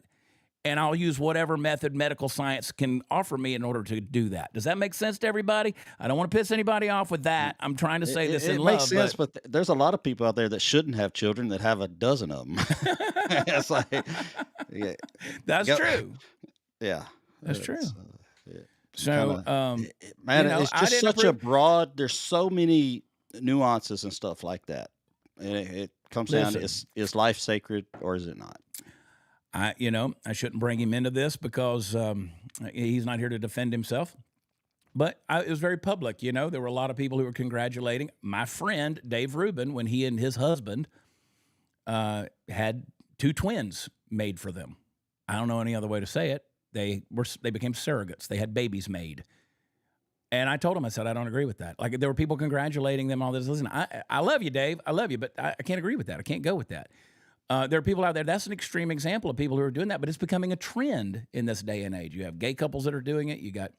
And I'll use whatever method medical science can offer me in order to do that. Does that make sense to everybody? I don't want to piss anybody off with that. I'm trying to say this in love.
It makes sense, but there's a lot of people out there that shouldn't have children that have a dozen of them. It's like, yeah,
that's true.
Yeah,
that's true.
Yeah.
So,
man, it's just such a broad. There's so many nuances and stuff like that, and it comes down to is life sacred or is it not?
I shouldn't bring him into this because he's not here to defend himself. But it was very public. There were a lot of people who were congratulating my friend Dave Rubin when he and his husband had 2 twins made for them. I don't know any other way to say it. They became surrogates. They had babies made. And I told him, I said, I don't agree with that. Like, there were people congratulating them, all this. Listen, I love you, Dave. I love you, but I can't agree with that. I can't go with that. There are people out there, that's an extreme example of people who are doing that, but it's becoming a trend in this day and age. You have gay couples that are doing it. You got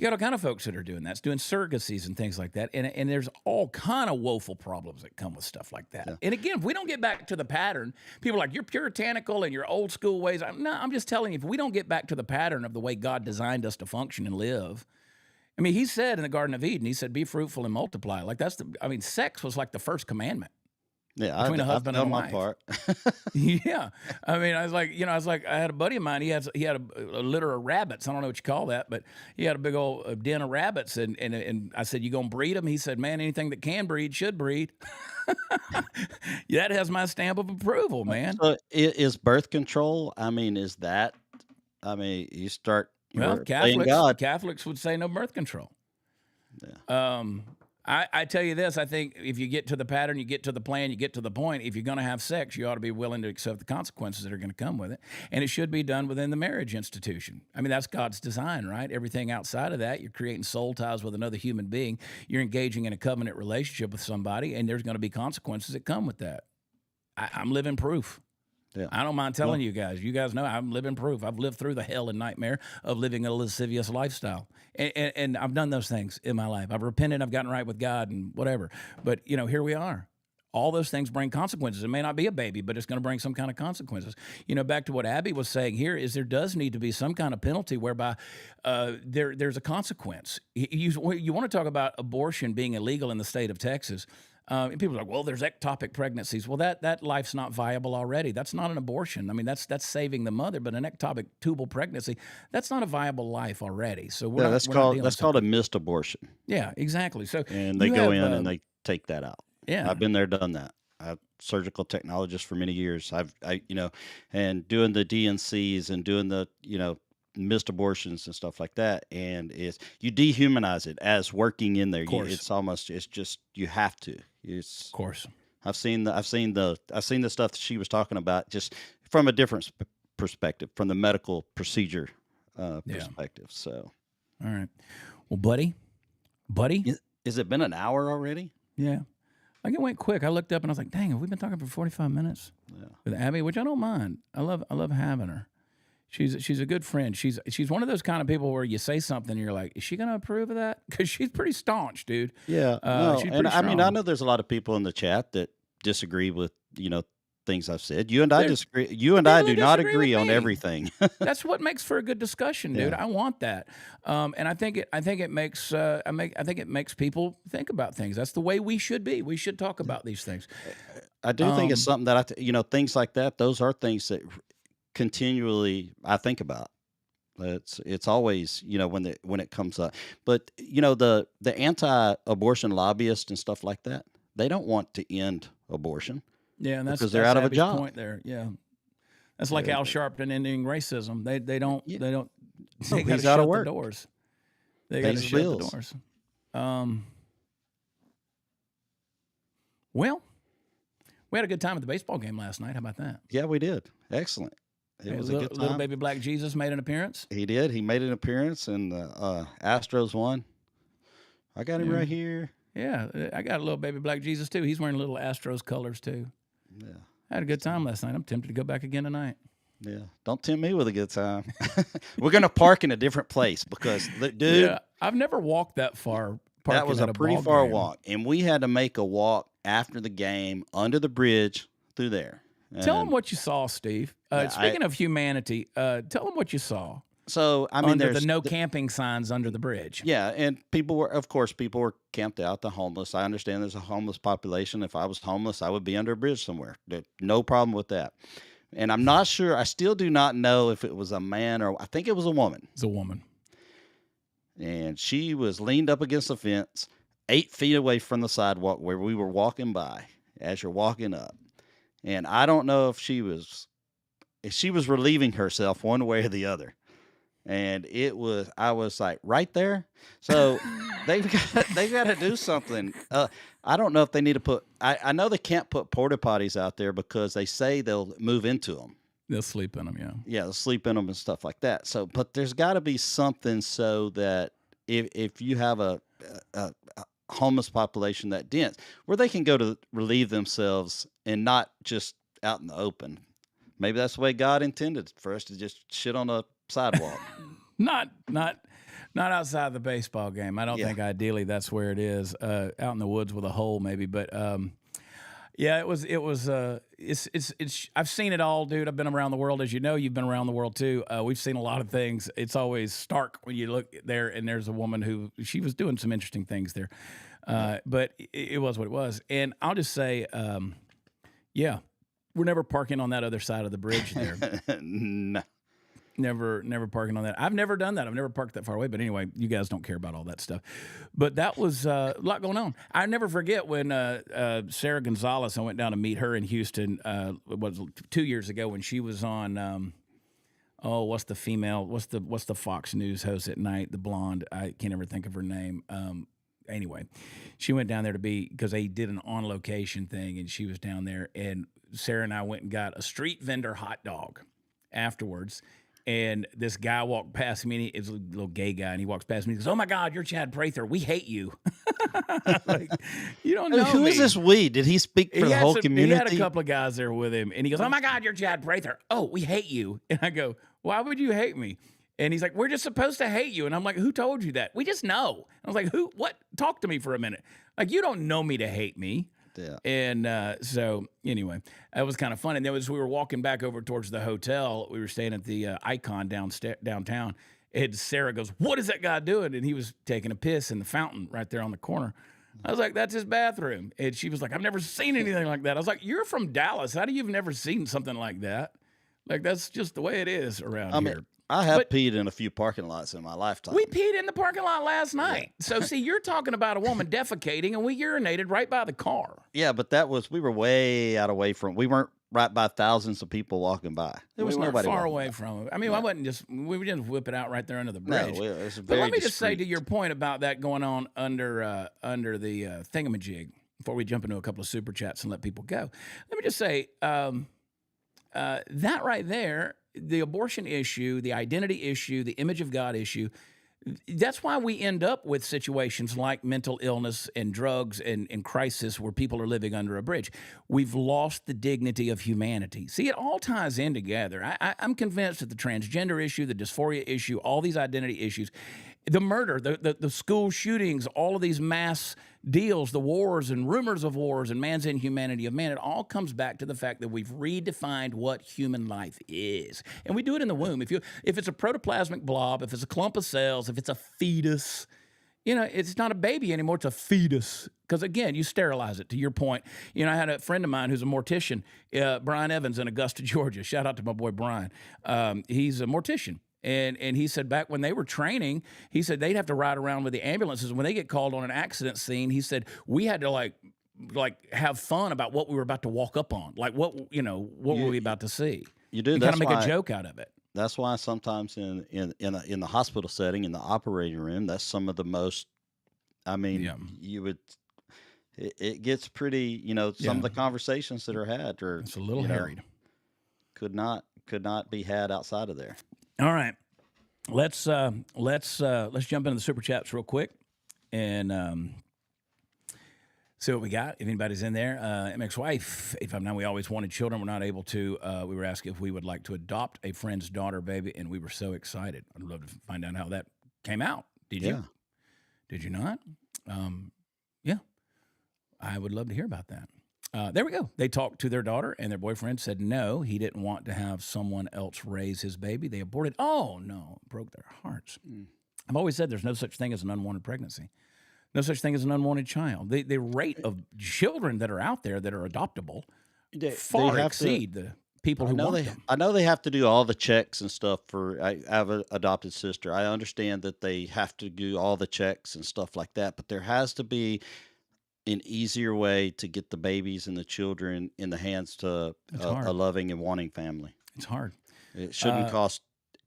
all kind of folks that are doing that. It's doing surrogacies and things like that. And there's all kind of woeful problems that come with stuff like that. Yeah. And again, if we don't get back to the pattern, people are like, you're puritanical and your old school ways. I'm just telling you, if we don't get back to the pattern of the way God designed us to function and live. I mean, he said in the Garden of Eden, he said, be fruitful and multiply. Like sex was like the first commandment.
Yeah,
between a husband and a wife.
My part.
Yeah, I mean, I was like, I had a buddy of mine. He had a litter of rabbits. I don't know what you call that, but he had a big old den of rabbits. And I said, you gonna breed them? He said, man, anything that can breed should breed. That has my stamp of approval, man.
So is birth control? I mean, is that? I mean, you start.
Well, Catholics would say no birth control. Yeah. I tell you this, I think if you get to the pattern, you get to the plan, you get to the point, if you're going to have sex, you ought to be willing to accept the consequences that are going to come with it. And it should be done within the marriage institution. I mean, that's God's design, right? Everything outside of that, you're creating soul ties with another human being. You're engaging in a covenant relationship with somebody, and there's going to be consequences that come with that. I'm living proof. Yeah. I don't mind telling you guys. You guys know I'm living proof. I've lived through the hell and nightmare of living a lascivious lifestyle. And I've done those things in my life. I've repented. I've gotten right with God and whatever. But, here we are. All those things bring consequences. It may not be a baby, but it's going to bring some kind of consequences. Back to what Abby was saying here is there does need to be some kind of penalty whereby there's a consequence. You want to talk about abortion being illegal in the state of Texas. And people are like, well, there's ectopic pregnancies. Well, that life's not viable already. That's not an abortion. I mean, that's saving the mother, but an ectopic tubal pregnancy, that's not a viable life already. So
that's called a missed abortion.
Yeah, exactly. So
and they go in and they take that out.
Yeah,
I've been there, done that. I'm a surgical technologist for many years. And doing the DNCs and doing the missed abortions and stuff like that, and you dehumanize it as working in there. It's just you have to. Of
course.
I've seen the stuff that she was talking about just from a different perspective, from the medical procedure perspective. So,
all right. Well, buddy,
is it been an hour already?
Yeah. Like it went quick. I looked up and I was like, dang, have we been talking for 45 minutes with Abby, which I don't mind. I love having her. She's a good friend. She's one of those kind of people where you say something and you're like, is she going to approve of that? Because she's pretty staunch, dude.
Yeah, no,
She's
and
pretty
I mean, I
strong.
know there's a lot of people in the chat that disagree with, things I've said. You and I
There
disagree. You and I
people who
do not
disagree with
agree on
me.
everything.
That's what makes for a good discussion, dude.
Yeah.
I want that, and I think it makes I think it makes people think about things. That's the way we should be. We should talk about these things.
I do think it's
Um,
something that things like that. Those are things that continually I think about. It's always when it comes up. But the anti-abortion lobbyists and stuff like that, they don't want to end abortion
yeah, and
because they're
that's
out of a
Abby's
job.
point there. Yeah, that's like
They're,
Al Sharpton ending racism. They don't
yeah,
they don't
no,
they got to
he's out of
shut the
work,
doors. They got to
pays his
shut the
bills.
doors. Um, well, we had a good time at the baseball game last night. How about that?
Yeah, we did. Excellent. It was a good
Little
time.
baby black Jesus made an appearance.
He did. He made an appearance, and the Astros won. I got him
Yeah.
right here.
Yeah, I got a little baby black Jesus too. He's wearing little Astros colors too.
Yeah,
I had a good time last night. I'm tempted to go back again tonight.
yeah. Don't tempt me with a good time. We're gonna park in a different place because, dude,
Yeah, I've never walked that far.
that
Parking
was
at
a
a
pretty
ball
far
game.
walk, and we had to make a walk after the game under the bridge through there.
Tell them
And
what you saw, Steve.
yeah,
Speaking of humanity, tell them what you saw
so I mean,
under the
there's
no camping signs under the bridge.
yeah, and of course, people were camped out. The homeless. I understand there's a homeless population. If I was homeless, I would be under a bridge somewhere. No problem with that. And I'm not sure. I still do not know if it was a man or I think it was a woman.
It's a woman.
And she was leaned up against the fence, 8 feet away from the sidewalk where we were walking by. As you're walking up, and I don't know if she was relieving herself one way or the other. And I was like right there. So they've got to do something. I don't know if they need to put. I know they can't put porta potties out there because they say they'll move into them.
They'll sleep in them. Yeah.
Yeah, they'll sleep in them and stuff like that. So, but there's got to be something so that if you have a homeless population that dense, where they can go to relieve themselves and not just out in the open. Maybe that's the way God intended for us to just shit on a sidewalk.
Not outside the baseball game. I don't
Yeah.
think ideally that's where it is. Out in the woods with a hole, maybe. But yeah, it was. It's. I've seen it all, dude. I've been around the world, as you know. You've been around the world too. We've seen a lot of things. It's always stark when you look there and there's a woman who she was doing some interesting things there. But it was what it was. And I'll just say, yeah, we're never parking on that other side of the bridge there.
No.
Never parking on that. I've never done that. I've never parked that far away. But anyway, you guys don't care about all that stuff. But that was a lot going on. I never forget when Sarah Gonzalez, I went down to meet her in Houston, it was 2 years ago when she was on, what's the female, what's the Fox News host at night, the blonde, I can't ever think of her name. Anyway, she went down there because they did an on location thing and she was down there and Sarah and I went and got a street vendor hot dog afterwards. And this guy walked past me, and he was a little gay guy, and he walks past me. He goes, "Oh my God, you're Chad Prather. We hate you." Like, you don't know
Who
me.
is this we? Did he speak for the whole community?
He had a couple of guys there with him, and he goes, "Oh my God, you're Chad Prather. Oh, we hate you." And I go, "Why would you hate me?" And he's like, "We're just supposed to hate you." And I'm like, "Who told you that?" "We just know." I was like, "Who? What? Talk to me for a minute. Like, you don't know me to hate me."
Yeah.
And so anyway, that was kind of fun. And then as we were walking back over towards the hotel, we were staying at the Icon downtown. And Sarah goes, "What is that guy doing?" And he was taking a piss in the fountain right there on the corner. I was like, "That's his bathroom." And she was like, "I've never seen anything like that." I was like, "You're from Dallas. How do you've never seen something like that?" Like, that's just the way it is around
I mean,
here.
I have
But-
peed in a few parking lots in my lifetime.
We peed in the parking lot last night. So, see, you're talking about a woman defecating, and we urinated right by the car.
Yeah, but we were way out away from. We weren't right by thousands of people walking by. There was
We weren't
nobody
far
walking
away
by.
from it. I mean, I wasn't just we didn't whip it out right there under the bridge.
No, it was
But
very
let me just say to
discreet.
your point about that going on under the thingamajig before we jump into a couple of super chats and let people go. Let me just say that right there, the abortion issue, the identity issue, the image of God issue, That's why we end up with situations like mental illness and drugs and crisis where people are living under a bridge. We've lost the dignity of humanity. See, it all ties in together. I'm convinced that the transgender issue, the dysphoria issue, all these identity issues, the murder, the school shootings, all of these mass deals, the wars and rumors of wars and man's inhumanity of man, it all comes back to the fact that we've redefined what human life is. And we do it in the womb. If it's a protoplasmic blob, if it's a clump of cells, if it's a fetus, it's not a baby anymore, it's a fetus. Because again, you sterilize it, to your point. I had a friend of mine who's a mortician, Brian Evans in Augusta, Georgia. Shout out to my boy Brian. He's a mortician. And he said back when they were training, he said they'd have to ride around with the ambulances. When they get called on an accident scene, he said we had to like have fun about what we were about to walk up on. Like what were we about to see?
You do.
And kind of make a joke out of it.
That's why sometimes in the hospital setting, in the operating room, that's some of the most. I mean, you would. It gets pretty. Some of the conversations that are had are.
It's a little harried.
Could not be had outside of there.
All right, let's jump into the super chats real quick and see what we got. If anybody's in there, MX wife, 859. We always wanted children. We're not able to. We were asked if we would like to adopt a friend's daughter, baby, and we were so excited. I'd love to find out how that came out. Did you? Did you not? Yeah, I would love to hear about that. There we go. They talked to their daughter, and their boyfriend said no, he didn't want to have someone else raise his baby. They aborted. Oh, no. It broke their hearts. I've always said there's no such thing as an unwanted pregnancy. No such thing as an unwanted child. The rate of children that are out there that are adoptable far exceed the people who want them.
I know they have to do all the checks and stuff I have an adopted sister. I understand that they have to do all the checks and stuff like that, but there has to be an easier way to get the babies and the children in the hands to a loving and wanting family.
It's hard.
It shouldn't cost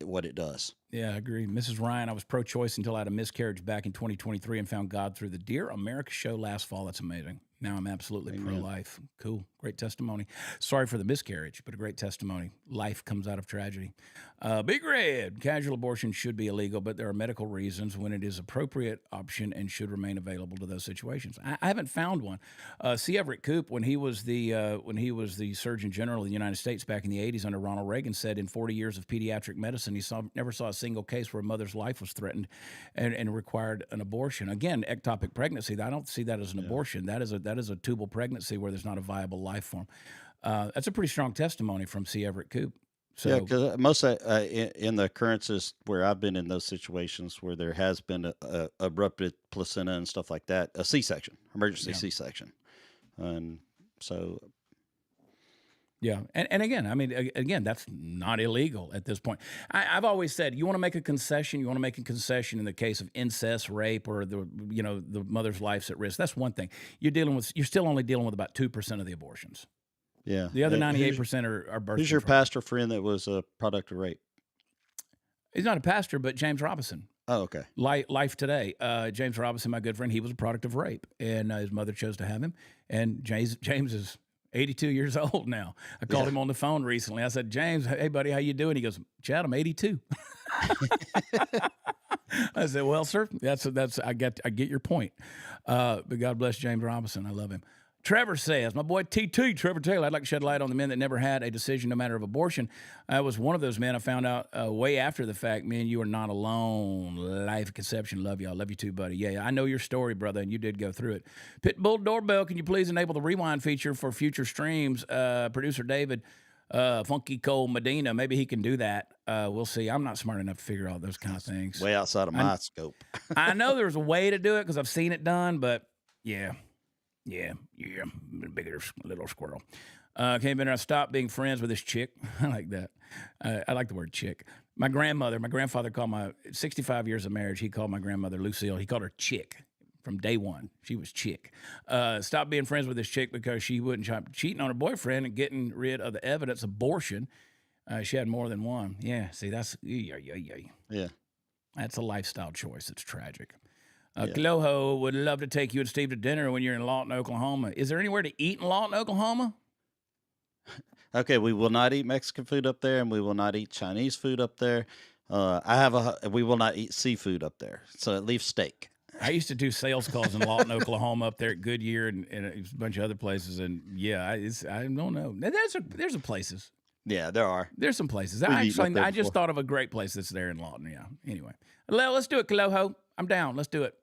what it does.
Yeah, I agree. Mrs. Ryan, I was pro-choice until I had a miscarriage back in 2023 and found God through the Dear America show last fall. That's amazing. Now I'm absolutely pro-life. Cool. Great testimony. Sorry for the miscarriage, but a great testimony. Life comes out of tragedy. Big Red, casual abortion should be illegal, but there are medical reasons when it is appropriate option and should remain available to those situations. I haven't found one. C. Everett Koop, when he was the Surgeon General of the United States back in the 80s under Ronald Reagan, said in 40 years of pediatric medicine, he never saw a single case where a mother's life was threatened and required an abortion. Again, ectopic pregnancy, I don't see that as an abortion. That is a tubal pregnancy where there's not a viable life form. That's a pretty strong testimony from C. Everett Koop. So,
yeah, because most in the occurrences where I've been in those situations where there has been a abrupted placenta and stuff like that, a C-section, emergency C-section, and so.
Yeah, and again, I mean, again, that's not illegal at this point. I've always said, you want to make a concession. You want to make a concession in the case of incest, rape, or the mother's life's at risk. That's one thing. You're still only dealing with about 2% of the abortions.
Yeah,
the other 98% are birth.
Who's your pastor friend that was a product of rape?
He's not a pastor, but James Robinson.
Oh, okay.
Life Today. James Robinson, my good friend, he was a product of rape, and his mother chose to have him. And James is 82 years old now. I called him on the phone recently. I said, James, hey buddy, how you doing? He goes, Chad, I'm 82. I said, well, sir, that's I get your point. But God bless James Robinson. I love him. Trevor says, my boy TT, Trevor Taylor, I'd like to shed light on the men that never had a decision no matter of abortion. I was one of those men. I found out way after the fact, man, you are not alone. Life conception, love y'all. Love you too, buddy. Yeah, I know your story, brother, and you did go through it. Pitbull doorbell, can you please enable the rewind feature for future streams? Producer David, Funky Cole Medina, maybe he can do that. We'll see. I'm not smart enough to figure out those kind of things.
Way outside of my scope.
I know there's a way to do it because I've seen it done, but yeah. Bigger little squirrel. Came in and I stopped being friends with this chick. I like that. I like the word chick. My grandfather called 65 years of marriage, he called my grandmother Lucille. He called her chick from day one. She was chick. Stopped being friends with this chick because she wouldn't stop cheating on her boyfriend and getting rid of the evidence of abortion. She had more than one. Yeah, see, that's,
yeah.
That's a lifestyle choice. It's tragic. Cloho would love to take you and Steve to dinner when you're in Lawton, Oklahoma. Is there anywhere to eat in Lawton, Oklahoma?
Okay, we will not eat Mexican food up there, and we will not eat Chinese food up there. We will not eat seafood up there, so at least steak.
I used to do sales calls in Lawton, Oklahoma, up there at Goodyear and a bunch of other places, and yeah, I don't know. There's some places.
Yeah, there are.
There's some places.
We've eaten up there
I just
before.
thought of a great place that's there in Lawton. Yeah. Anyway, let's do it, Kaloho. I'm down. Let's do it.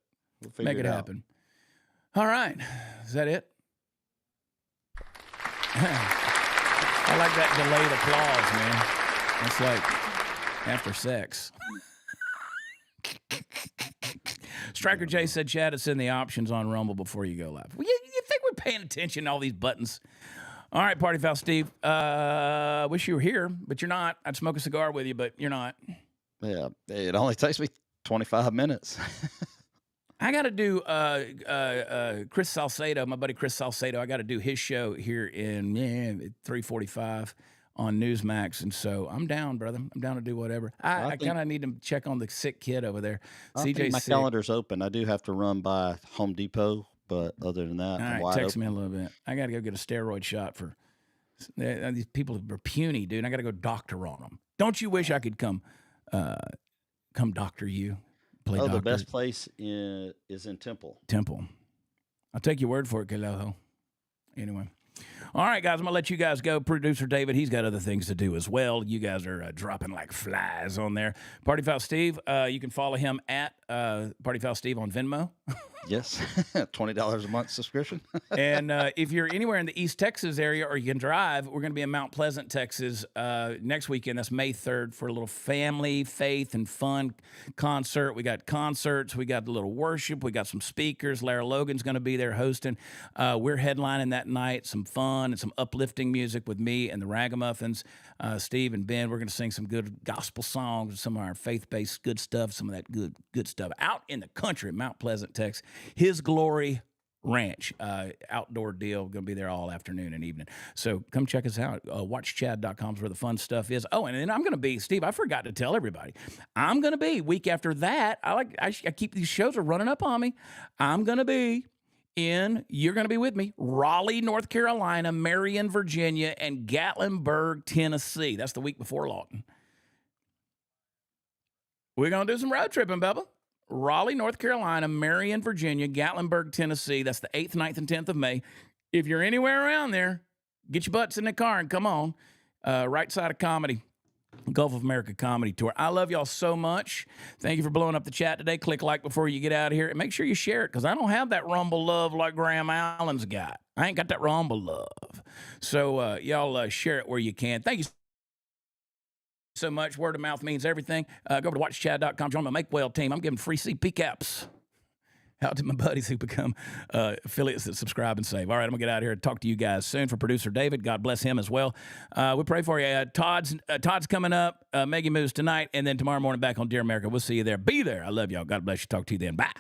We'll figure
Make it
out.
happen. All right. Is that it? I like that delayed applause, man. It's like after sex. Striker J said, Chad, it's in the options on Rumble before you go live. Well, you think we're paying attention to all these buttons? All right, Party Foul Steve. Wish you were here, but you're not. I'd smoke a cigar with you, but you're not.
Yeah, it only takes me 25 minutes.
I got to do Chris Salcedo, my buddy Chris Salcedo. I got to do his show here in 3:45 on Newsmax, and so I'm down, brother. I'm down to do whatever. I kind of need to check on the sick kid over there.
I think my calendar's open. I do have to run by Home Depot, but other than that,
All
I'm
right,
wide
text
open.
me a little bit. I got to go get a steroid shot for these people are puny, dude. I got to go doctor on them. Don't you wish I could come doctor you? Play
Oh,
doctor.
the best place is in Temple.
Temple. I'll take your word for it, Kaloho. Anyway. All right, guys, I'm going to let you guys go. Producer David, he's got other things to do as well. You guys are dropping like flies on there. Party Foul Steve, you can follow him at Party Foul Steve on Venmo.
Yes, $20 a month subscription.
And if you're anywhere in the East Texas area or you can drive, we're going to be in Mount Pleasant, Texas next weekend. That's May 3rd for a little family, faith, and fun concert. We got concerts. We got a little worship. We got some speakers. Lara Logan's going to be there hosting. We're headlining that night. Some fun and some uplifting music with me and the Ragamuffins. Steve and Ben, we're going to sing some good gospel songs, some of our faith-based good stuff, some of that good stuff out in the country, Mount Pleasant, Texas. His Glory Ranch, outdoor deal. Going to be there all afternoon and evening. So come check us out. WatchChad.com is where the fun stuff is. Oh, and then I'm going to be, Steve, I forgot to tell everybody. I'm going to be, week after that, I keep these shows are running up on me. I'm going to be you're going to be with me, Raleigh, North Carolina, Marion, Virginia, and Gatlinburg, Tennessee. That's the week before Lawton. We're going to do some road tripping, Bubba. Raleigh, North Carolina, Marion, Virginia, Gatlinburg, Tennessee. That's the 8th, 9th, and 10th of May. If you're anywhere around there, get your butts in the car and come on. Right Side of Comedy, Gulf of America Comedy Tour. I love y'all so much. Thank you for blowing up the chat today. Click like before you get out of here. And make sure you share it because I don't have that Rumble love like Graham Allen's got. I ain't got that Rumble love. So y'all share it where you can. Thank you so much. Word of mouth means everything. Go over to watchchad.com. Join my Make Well team. I'm giving free CP caps out to my buddies who become affiliates that subscribe and save. All right, I'm going to get out of here and talk to you guys soon. For producer David, God bless him as well. We pray for you. Todd's coming up. Maggie moves tonight. And then tomorrow morning back on Dear America. We'll see you there. Be there. I love y'all. God bless you. Talk to you then. Bye.